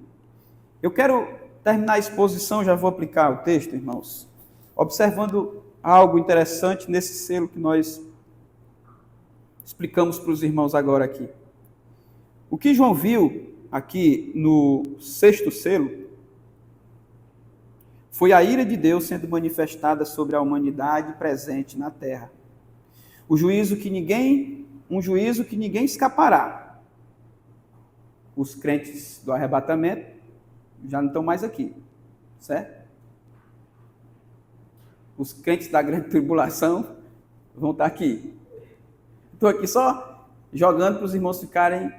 Eu quero terminar a exposição, já vou aplicar o texto, irmãos, observando algo interessante nesse selo que nós explicamos para os irmãos agora aqui. O que João viu aqui no 6º selo foi a ira de Deus sendo manifestada sobre a humanidade presente na terra. Um juízo que ninguém escapará. Os crentes do arrebatamento já não estão mais aqui, certo? Os crentes da grande tribulação vão estar aqui. Estou aqui só jogando para os irmãos ficarem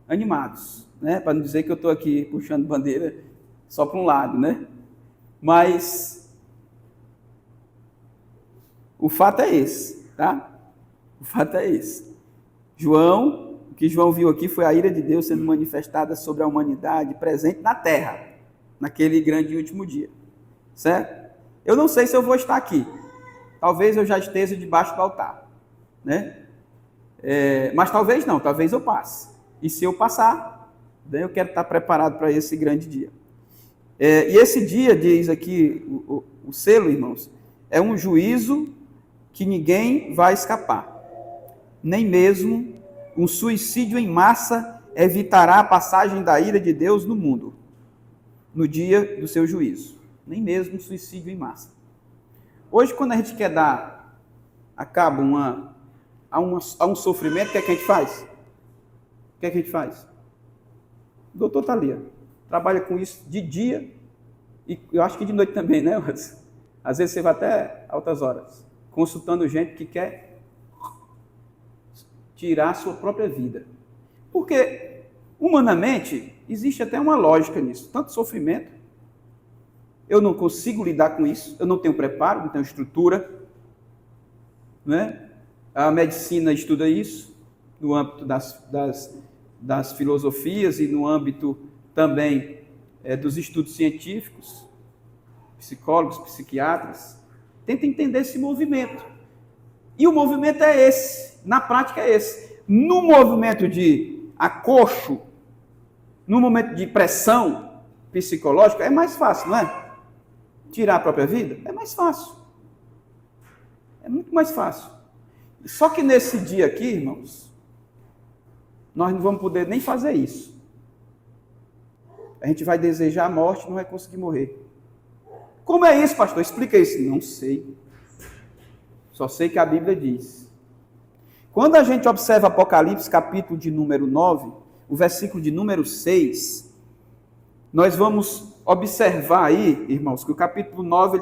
animados, né? Para não dizer que eu estou aqui puxando bandeira só para um lado, né? Mas o fato é esse, tá? O fato é esse. O que João viu aqui foi a ira de Deus sendo manifestada sobre a humanidade presente na terra, naquele grande e último dia, certo? Eu não sei se eu vou estar aqui. Talvez eu já esteja debaixo do altar, né? Mas talvez não, talvez eu passe. E se eu passar, daí eu quero estar preparado para esse grande dia. E esse dia, diz aqui o selo, irmãos, é um juízo que ninguém vai escapar. Nem mesmo um suicídio em massa evitará a passagem da ira de Deus no mundo, no dia do seu juízo. Nem mesmo um suicídio em massa. Hoje, quando a gente quer dar a cabo a um sofrimento, o que é que a gente faz? O que é que a gente faz? O doutor está ali, trabalha com isso de dia e eu acho que de noite também, né? Às vezes você vai até altas horas, consultando gente que quer tirar a sua própria vida. Porque, humanamente, existe até uma lógica nisso. Tanto sofrimento, eu não consigo lidar com isso, eu não tenho preparo, não tenho estrutura, né? A medicina estuda isso, no âmbito das filosofias e no âmbito também dos estudos científicos, psicólogos, psiquiatras, tenta entender esse movimento. E o movimento é esse, na prática é esse. No movimento de acolcho, no momento de pressão psicológica, é mais fácil, não é? Tirar a própria vida? É mais fácil. É muito mais fácil. Só que nesse dia aqui, irmãos, nós não vamos poder nem fazer isso. A gente vai desejar a morte e não vai conseguir morrer. Como é isso, pastor? Explica isso. Não sei. Só sei que a Bíblia diz. Quando a gente observa Apocalipse, capítulo de número 9, o versículo de número 6, nós vamos observar aí, irmãos, que o capítulo 9,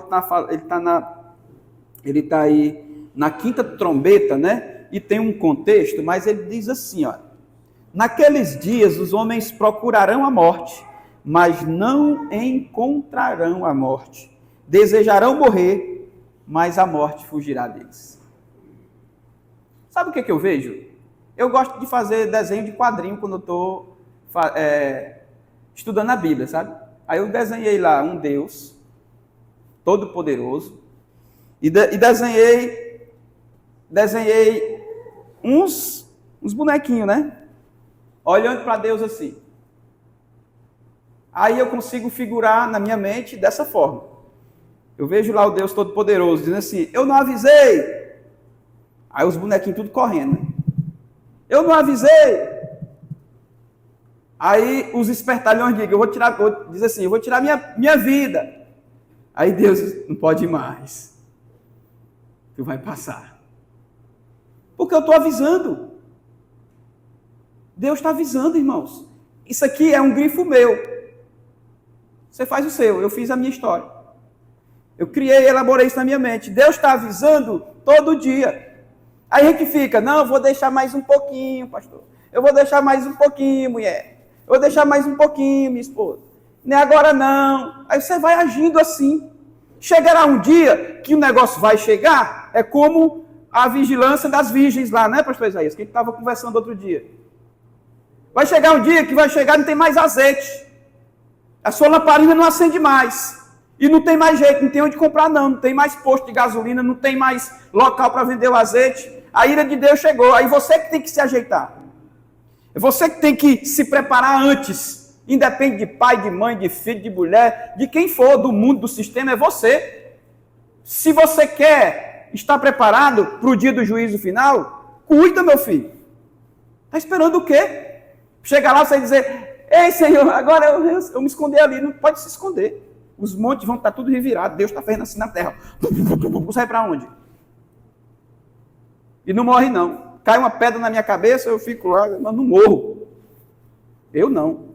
ele está aí na quinta trombeta, né? E tem um contexto, mas ele diz assim, ó: naqueles dias os homens procurarão a morte, mas não encontrarão a morte. Desejarão morrer, mas a morte fugirá deles. Sabe o que eu vejo? Eu gosto de fazer desenho de quadrinho quando eu estou estudando a Bíblia, sabe? Aí eu desenhei lá um Deus todo-poderoso e desenhei uns bonequinhos, né? Olhando para Deus assim. Aí eu consigo figurar na minha mente dessa forma. Eu vejo lá o Deus Todo-Poderoso dizendo assim: eu não avisei. Aí os bonequinhos tudo correndo. Né? Eu não avisei. Aí os espertalhões dizem: eu vou tirar minha vida. Aí Deus não pode mais. Tu vai passar. Porque eu estou avisando. Deus está avisando, irmãos. Isso aqui é um grifo meu. Você faz o seu, eu fiz a minha história. Eu criei e elaborei isso na minha mente. Deus está avisando todo dia. Aí a gente fica: não, eu vou deixar mais um pouquinho, pastor. Eu vou deixar mais um pouquinho, mulher. Eu vou deixar mais um pouquinho, minha esposa. Nem agora não. Aí você vai agindo assim. Chegará um dia que o negócio vai chegar, é como a vigilância das virgens lá, né, pastor Isaías? Que a gente estava conversando outro dia. Vai chegar um dia que vai chegar e não tem mais azeite. A sua lamparina não acende mais. E não tem mais jeito, não tem onde comprar não. Não tem mais posto de gasolina, não tem mais local para vender o azeite. A ira de Deus chegou. Aí você que tem que se ajeitar. É você que tem que se preparar antes. Independe de pai, de mãe, de filho, de mulher, de quem for, do mundo, do sistema, é você. Se você quer estar preparado para o dia do juízo final, cuida, meu filho. Está esperando o quê? Chegar lá e dizer: ei, Senhor, agora eu me esconder ali. Não pode se esconder. Os montes vão estar tudo revirados. Deus está fazendo assim na terra. Você vai para onde? E não morre, não. Cai uma pedra na minha cabeça, eu fico lá, mas não morro. Eu não.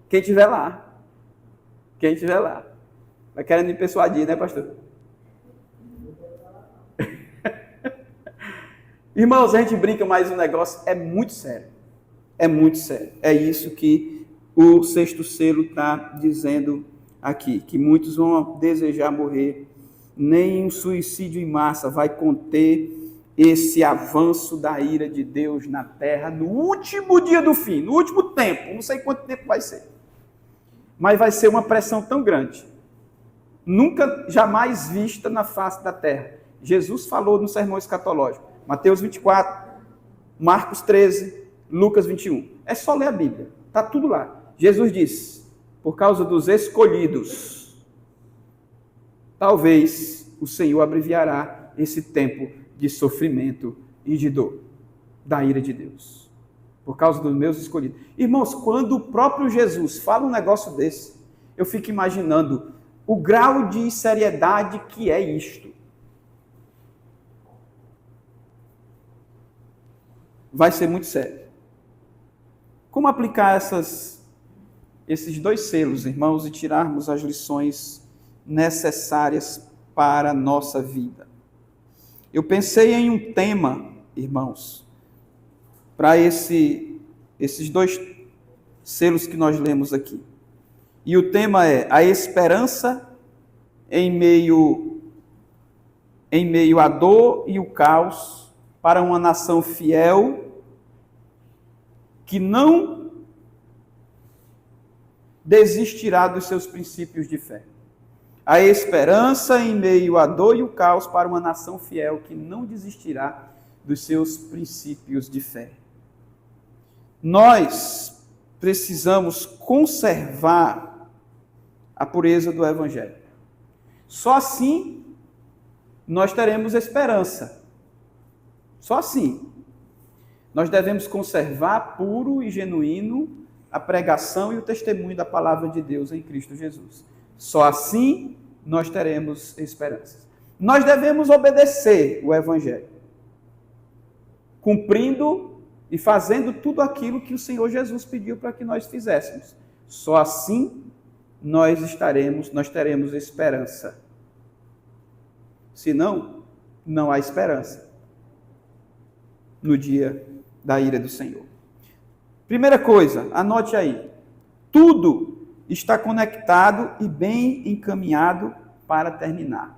Quem estiver lá. Quem estiver lá. Vai querendo me persuadir, né, pastor? Irmãos, a gente brinca, mas o negócio é muito sério. É muito sério. É isso que o sexto selo está dizendo aqui. Que muitos vão desejar morrer. Nem um suicídio em massa vai conter esse avanço da ira de Deus na terra no último dia do fim, no último tempo. Não sei quanto tempo vai ser. Mas vai ser uma pressão tão grande, nunca, jamais vista na face da terra. Jesus falou no sermão escatológico, Mateus 24, Marcos 13, Lucas 21. É só ler a Bíblia, está tudo lá. Jesus disse: por causa dos escolhidos, talvez o Senhor abreviará esse tempo de sofrimento e de dor, da ira de Deus. Por causa dos meus escolhidos. Irmãos, quando o próprio Jesus fala um negócio desse, eu fico imaginando o grau de seriedade que é isto. Vai ser muito sério. Como aplicar esses dois selos, irmãos, e tirarmos as lições necessárias para a nossa vida? Eu pensei em um tema, irmãos, para esses dois selos que nós lemos aqui. E o tema é a esperança em meio à dor e o caos para uma nação fiel que não desistirá dos seus princípios de fé. A esperança em meio à dor e o caos para uma nação fiel que não desistirá dos seus princípios de fé. Nós precisamos conservar a pureza do Evangelho. Só assim nós teremos esperança. Só assim. Nós devemos conservar puro e genuíno a pregação e o testemunho da palavra de Deus em Cristo Jesus. Só assim nós teremos esperança. Nós devemos obedecer o Evangelho, cumprindo e fazendo tudo aquilo que o Senhor Jesus pediu para que nós fizéssemos. Só assim nós teremos esperança. Senão, não há esperança no dia da ira do Senhor. Primeira coisa, anote aí. Tudo está conectado e bem encaminhado para terminar.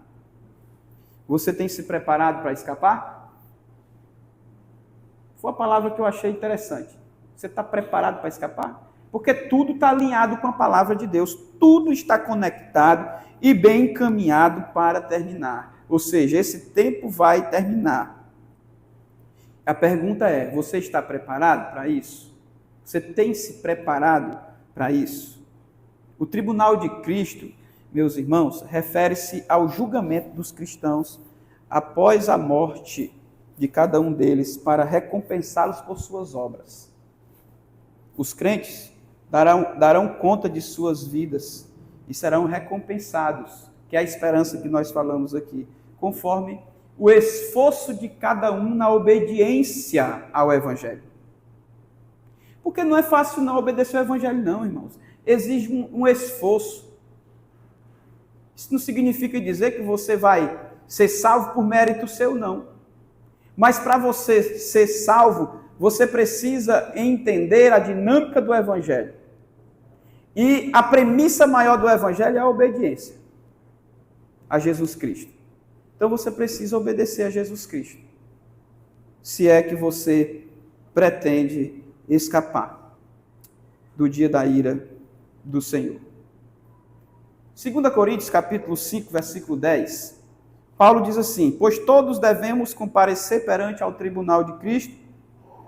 Você tem se preparado para escapar? Foi a palavra que eu achei interessante. Você está preparado para escapar? Porque tudo está alinhado com a palavra de Deus. Tudo está conectado e bem encaminhado para terminar. Ou seja, esse tempo vai terminar. A pergunta é, você está preparado para isso? Você tem se preparado para isso? O tribunal de Cristo, meus irmãos, refere-se ao julgamento dos cristãos após a morte de cada um deles para recompensá-los por suas obras. Os crentes darão conta de suas vidas e serão recompensados, que é a esperança que nós falamos aqui, conforme o esforço de cada um na obediência ao Evangelho. Porque não é fácil não obedecer ao Evangelho, não, irmãos. Exige um esforço. Isso não significa dizer que você vai ser salvo por mérito seu, não. Mas para você ser salvo, você precisa entender a dinâmica do Evangelho. E a premissa maior do Evangelho é a obediência a Jesus Cristo. Então você precisa obedecer a Jesus Cristo, se é que você pretende escapar do dia da ira do Senhor. 2 Coríntios, capítulo 5, versículo 10, Paulo diz assim: pois todos devemos comparecer perante ao tribunal de Cristo,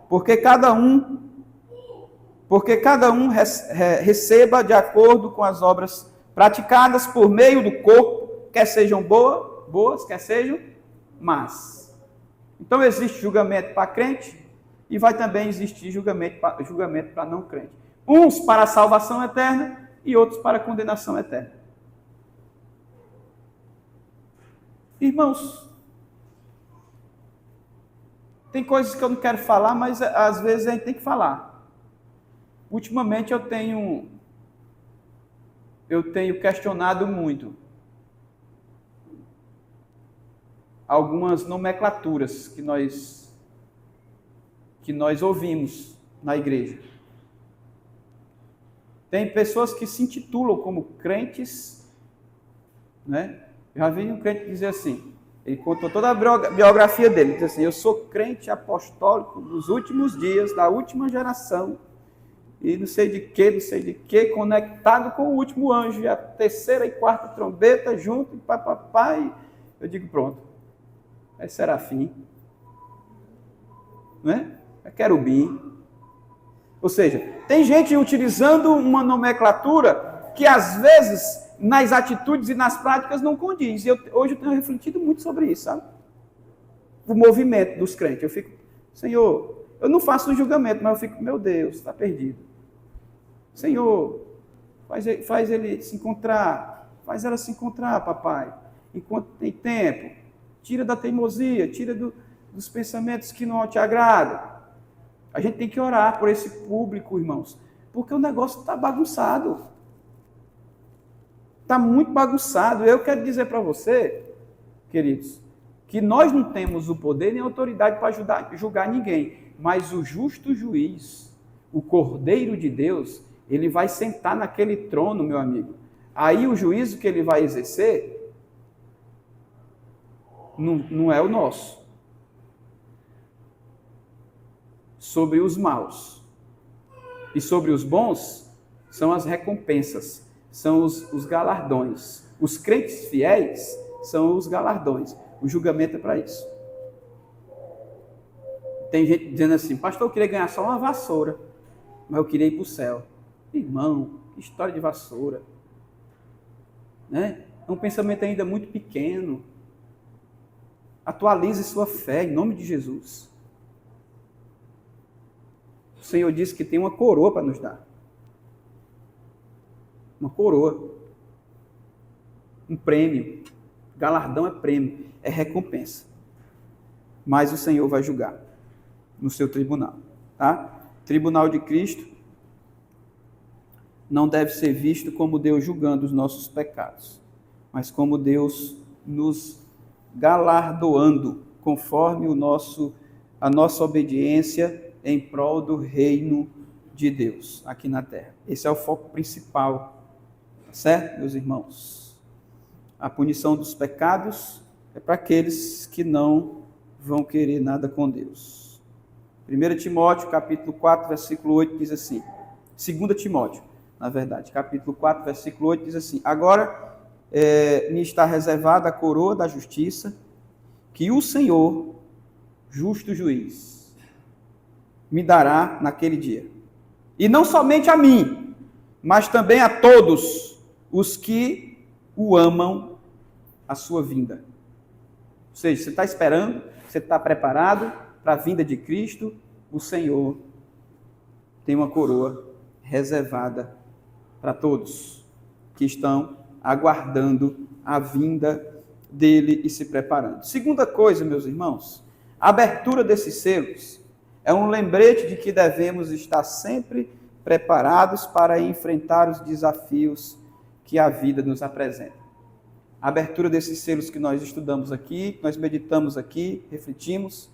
porque cada um receba de acordo com as obras praticadas por meio do corpo, quer sejam boas, quer sejam más. Então existe julgamento para crente e vai também existir julgamento para não crente. Uns para a salvação eterna e outros para a condenação eterna. Irmãos, tem coisas que eu não quero falar, mas às vezes a gente tem que falar. Ultimamente eu tenho questionado muito algumas nomenclaturas que nós ouvimos na igreja. Tem pessoas que se intitulam como crentes, né? Eu já vi um crente dizer assim, ele contou toda a biografia dele, diz assim: eu sou crente apostólico dos últimos dias, da última geração, e não sei de que, conectado com o último anjo, e a terceira e quarta trombeta junto, e papai. Eu digo, pronto, é serafim, né? É querubim. Ou seja, tem gente utilizando uma nomenclatura que às vezes nas atitudes e nas práticas não condiz. Hoje eu tenho refletido muito sobre isso, sabe? O movimento dos crentes. Eu fico, Senhor, eu não faço um julgamento, mas eu fico, meu Deus, está perdido. Senhor, faz ele se encontrar, faz ela se encontrar, papai, enquanto tem tempo. Tira da teimosia, tira dos pensamentos que não te agradam. A gente tem que orar por esse público, irmãos, porque o negócio está bagunçado. Está muito bagunçado. Eu quero dizer para você, queridos, que nós não temos o poder nem a autoridade para julgar ninguém, mas o justo juiz, o Cordeiro de Deus, ele vai sentar naquele trono, meu amigo. Aí o juízo que ele vai exercer não é o nosso. Sobre os maus. E sobre os bons são as recompensas, são os galardões. Os crentes fiéis são os galardões. O julgamento é para isso. Tem gente dizendo assim, pastor, eu queria ganhar só uma vassoura, mas eu queria ir para o céu. Irmão, que história de vassoura. Né? É um pensamento ainda muito pequeno. Atualize sua fé em nome de Jesus. O Senhor disse que tem uma coroa para nos dar. Uma coroa. Um prêmio. Galardão é prêmio, é recompensa. Mas o Senhor vai julgar no seu tribunal. Tá? Tribunal de Cristo não deve ser visto como Deus julgando os nossos pecados, mas como Deus nos galardoando conforme a nossa obediência em prol do reino de Deus aqui na terra. Esse é o foco principal, certo, meus irmãos? A punição dos pecados é para aqueles que não vão querer nada com Deus. 1 Timóteo, capítulo 4, versículo 8, diz assim, 2 Timóteo, na verdade, capítulo 4, versículo 8, diz assim, agora me está reservada a coroa da justiça, que o Senhor, justo juiz, me dará naquele dia. E não somente a mim, mas também a todos os que o amam, a sua vinda. Ou seja, você está esperando, você está preparado para a vinda de Cristo, o Senhor tem uma coroa reservada para todos que estão aguardando a vinda dele e se preparando. Segunda coisa, meus irmãos, a abertura desses selos é um lembrete de que devemos estar sempre preparados para enfrentar os desafios que a vida nos apresenta. A abertura desses selos que nós estudamos aqui, que nós meditamos aqui, refletimos,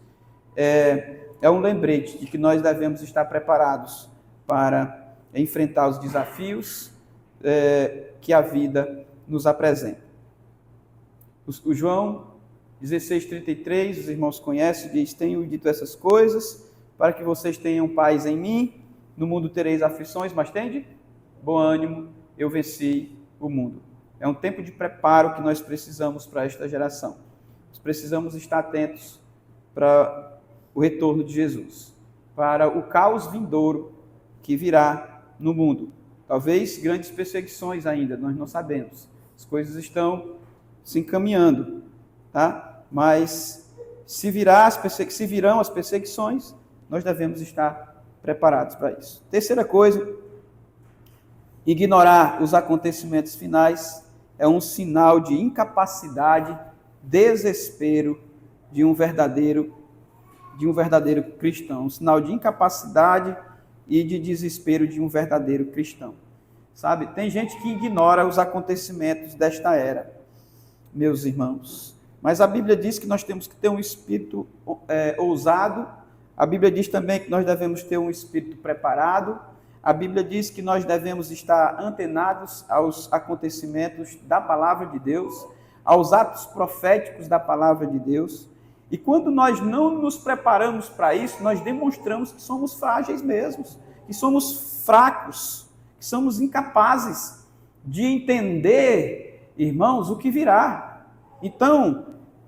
é um lembrete de que nós devemos estar preparados para enfrentar os desafios que a vida nos apresenta. O João 16,33, os irmãos conhecem, diz, tenho dito essas coisas para que vocês tenham paz em mim, no mundo tereis aflições, mas tende bom ânimo, eu venci o mundo. É um tempo de preparo que nós precisamos para esta geração. Nós precisamos estar atentos para o retorno de Jesus, para o caos vindouro que virá no mundo. Talvez grandes perseguições ainda, nós não sabemos. As coisas estão se encaminhando, tá? Mas se virão as perseguições, nós devemos estar preparados para isso. Terceira coisa, ignorar os acontecimentos finais é um sinal de incapacidade, desespero de um verdadeiro cristão, um sinal de incapacidade e de desespero de um verdadeiro cristão. Sabe? Tem gente que ignora os acontecimentos desta era, meus irmãos. Mas a Bíblia diz que nós temos que ter um espírito ousado. A Bíblia diz também que nós devemos ter um espírito preparado. A Bíblia diz que nós devemos estar antenados aos acontecimentos da palavra de Deus, aos atos proféticos da palavra de Deus. E quando nós não nos preparamos para isso, nós demonstramos que somos frágeis mesmos, que somos fracos, que somos incapazes de entender, irmãos, o que virá. Então,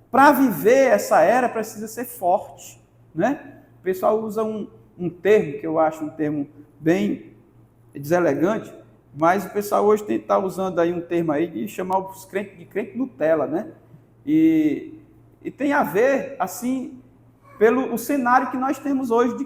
para viver essa era, precisa ser forte, né? O pessoal usa um termo, que eu acho um termo bem deselegante, mas o pessoal hoje está usando aí um termo aí de chamar os crentes de crente Nutella, né? E tem a ver, assim, pelo o cenário que nós temos hoje de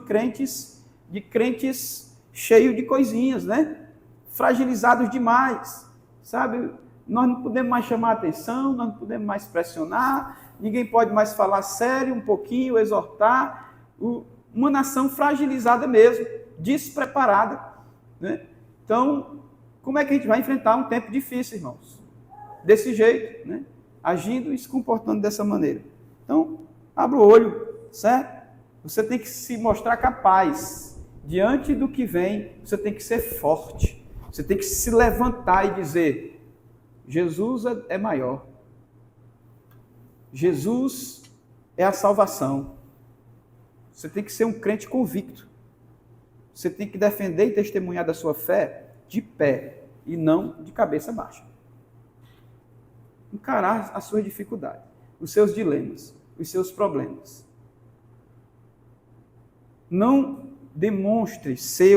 crentes cheios de coisinhas, né? Fragilizados demais, sabe? Nós não podemos mais chamar atenção, nós não podemos mais pressionar, ninguém pode mais falar sério um pouquinho, exortar. Uma nação fragilizada mesmo, despreparada, né? Então, como é que a gente vai enfrentar um tempo difícil, irmãos? Desse jeito, né? Agindo e se comportando dessa maneira. Então, abra o olho, certo? Você tem que se mostrar capaz. Diante do que vem, você tem que ser forte. Você tem que se levantar e dizer, Jesus é maior. Jesus é a salvação. Você tem que ser um crente convicto. Você tem que defender e testemunhar da sua fé de pé e não de cabeça baixa. Encarar as suas dificuldades, os seus dilemas, os seus problemas. Não demonstre ser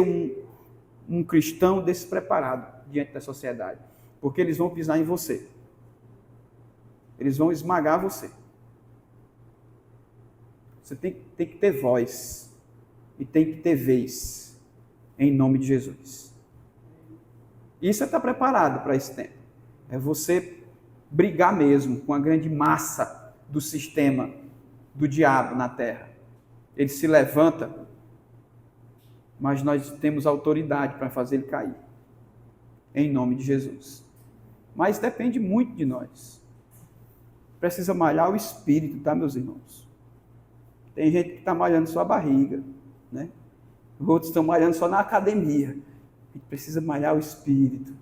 um cristão despreparado diante da sociedade, porque eles vão pisar em você. Eles vão esmagar você. Você tem que ter voz e tem que ter vez, em nome de Jesus. Isso é estar preparado para esse tempo. É você brigar mesmo com a grande massa do sistema do diabo na terra. Ele se levanta, mas nós temos autoridade para fazer ele cair, em nome de Jesus. Mas depende muito de nós. Precisa malhar o espírito, tá, meus irmãos? Tem gente que está malhando só a barriga, né? Outros estão malhando só na academia. A gente precisa malhar o espírito.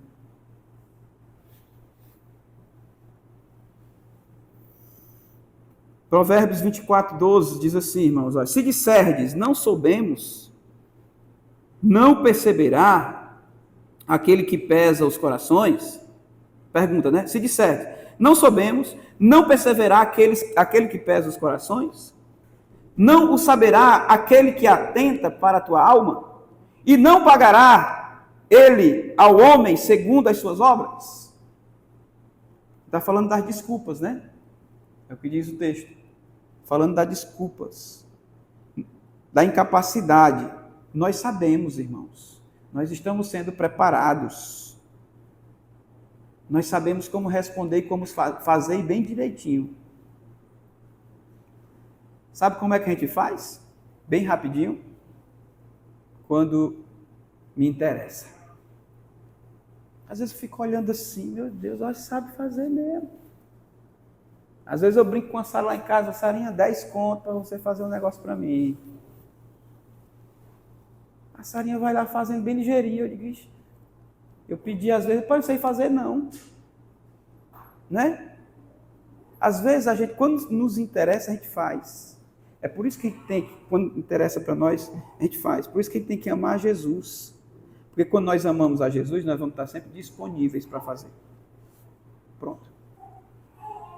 Provérbios 24:12 diz assim, irmãos: olha, se disserdes, não soubemos, não perceberá aquele que pesa os corações? Pergunta, né? Se disserdes, não soubemos, não perceberá aquele que pesa os corações? Não o saberá aquele que atenta para a tua alma? E não pagará ele ao homem segundo as suas obras? Está falando das desculpas, né? É o que diz o texto. Falando das desculpas, da incapacidade. Nós sabemos, irmãos. Nós estamos sendo preparados. Nós sabemos como responder e como fazer bem direitinho. Sabe como é que a gente faz? Bem rapidinho. Quando me interessa. Às vezes eu fico olhando assim, meu Deus, ela sabe fazer mesmo. Às vezes eu brinco com a Sara lá em casa, Sarinha, 10 conto para você fazer um negócio para mim. A Sarinha vai lá fazendo bem ligeirinho. Eu digo, eu pedi às vezes, não sei fazer não. Né? Às vezes a gente, quando nos interessa, a gente faz. É por isso que a gente tem que, quando interessa para nós, a gente faz. Por isso que a gente tem que amar Jesus. Porque quando nós amamos a Jesus, nós vamos estar sempre disponíveis para fazer. Pronto.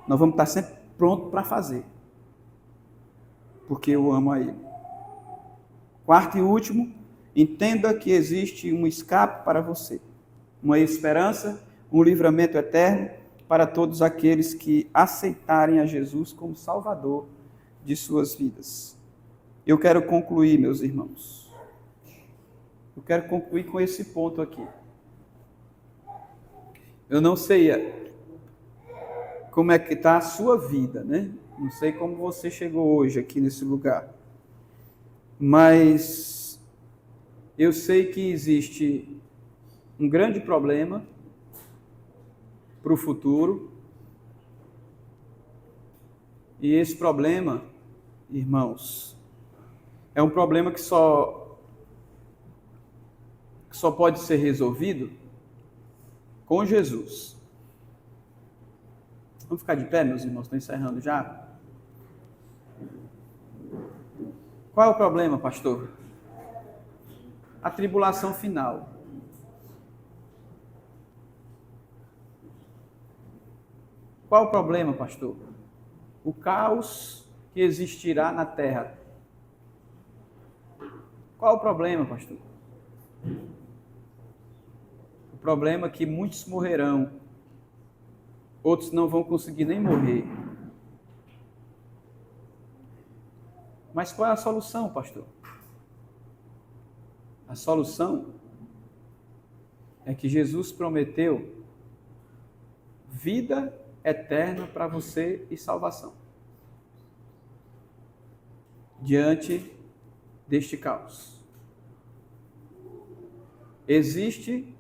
Nós vamos estar sempre prontos para fazer. Porque eu amo a Ele. Quarto e último, entenda que existe um escape para você. Uma esperança, um livramento eterno para todos aqueles que aceitarem a Jesus como Salvador de suas vidas. Eu quero concluir, meus irmãos. Eu quero concluir com esse ponto aqui. Eu não sei como é que está a sua vida, né? Não sei como você chegou hoje aqui nesse lugar. Mas eu sei que existe um grande problema para o futuro. E esse problema, irmãos, é um problema que só pode ser resolvido com Jesus. Vamos ficar de pé, meus irmãos? Estou encerrando já. Qual é o problema, pastor? A tribulação final. Qual é o problema, pastor? O caos que existirá na terra. Qual é o problema, pastor? O problema é que muitos morrerão. Outros não vão conseguir nem morrer. Mas qual é a solução, pastor? A solução é que Jesus prometeu vida eterna para você e salvação. Diante deste caos. Existe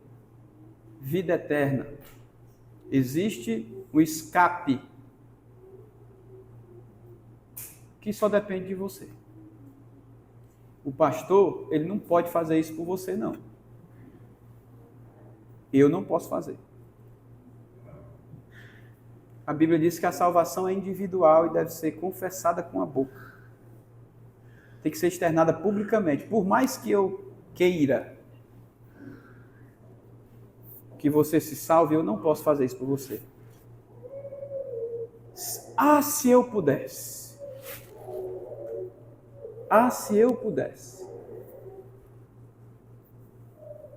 vida eterna. Existe um escape que só depende de você. O pastor, ele não pode fazer isso por você, não. Eu não posso fazer. A Bíblia diz que a salvação é individual e deve ser confessada com a boca. Tem que ser externada publicamente. Por mais que eu queira que você se salve, eu não posso fazer isso por você. Ah, se eu pudesse. Ah, se eu pudesse.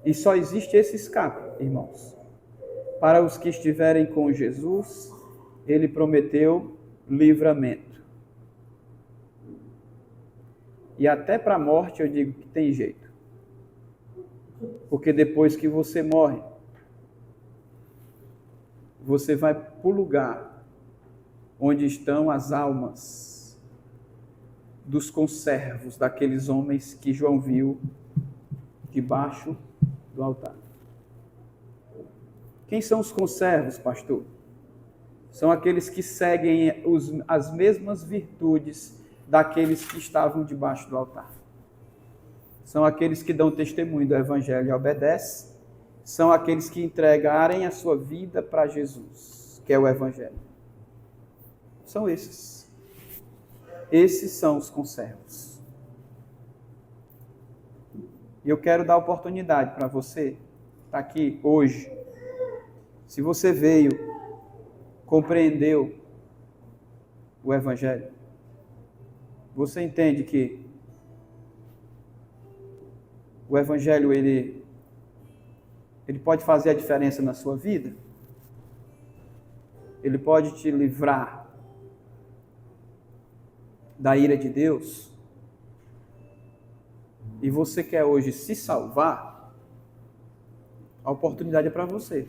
E só existe esse escape, irmãos. Para os que estiverem com Jesus, ele prometeu livramento. E até para a morte eu digo que tem jeito. Porque depois que você morre, você vai para o lugar onde estão as almas dos conservos, daqueles homens que João viu debaixo do altar. Quem são os conservos, pastor? São aqueles que seguem as mesmas virtudes daqueles que estavam debaixo do altar. São aqueles que dão testemunho do Evangelho e obedecem. São aqueles que entregarem a sua vida para Jesus, que é o Evangelho. São esses. Esses são os conservos. E eu quero dar oportunidade para você estar aqui hoje. Se você veio, compreendeu o Evangelho, você entende que o Evangelho ele pode fazer a diferença na sua vida? Ele pode te livrar da ira de Deus? E você quer hoje se salvar? A oportunidade é para você.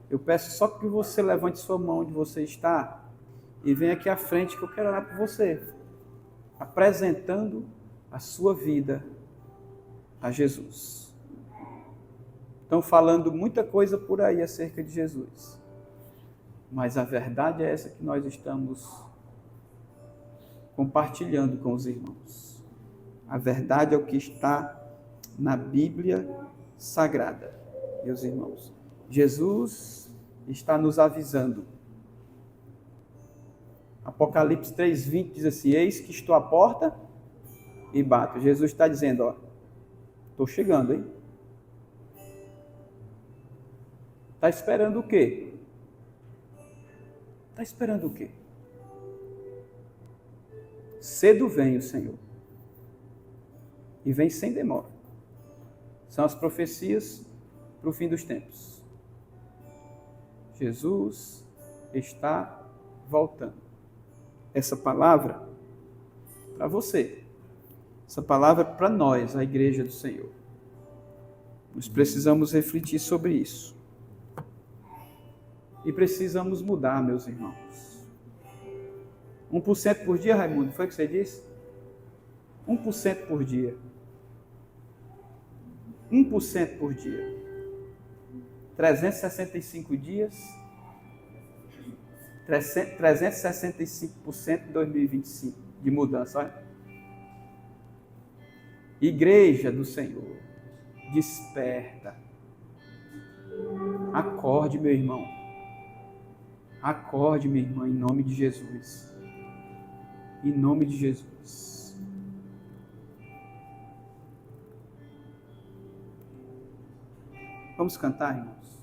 Eu peço só que você levante sua mão onde você está e venha aqui à frente que eu quero orar por você, apresentando a sua vida a Jesus. Estão falando muita coisa por aí acerca de Jesus, mas a verdade é essa que nós estamos compartilhando com os irmãos. A verdade é o que está na Bíblia Sagrada, meus irmãos. Jesus está nos avisando. Apocalipse 3:20 diz assim: eis que estou à porta e bato. Jesus está dizendo, ó, estou chegando, hein? Está esperando o quê? Está esperando o quê? Cedo vem o Senhor. E vem sem demora. São as profecias para o fim dos tempos. Jesus está voltando. Essa palavra para você. Essa palavra para nós, a igreja do Senhor. Nós precisamos refletir sobre isso. E precisamos mudar, meus irmãos. 1% por dia, Raimundo, foi o que você disse? 1% por dia. 1% por dia. 365 dias, 365% em 2025 de mudança. Olha. Igreja do Senhor, desperta. Acorde, meu irmão. Acorde, minha irmã, em nome de Jesus. Em nome de Jesus. Vamos cantar, irmãos?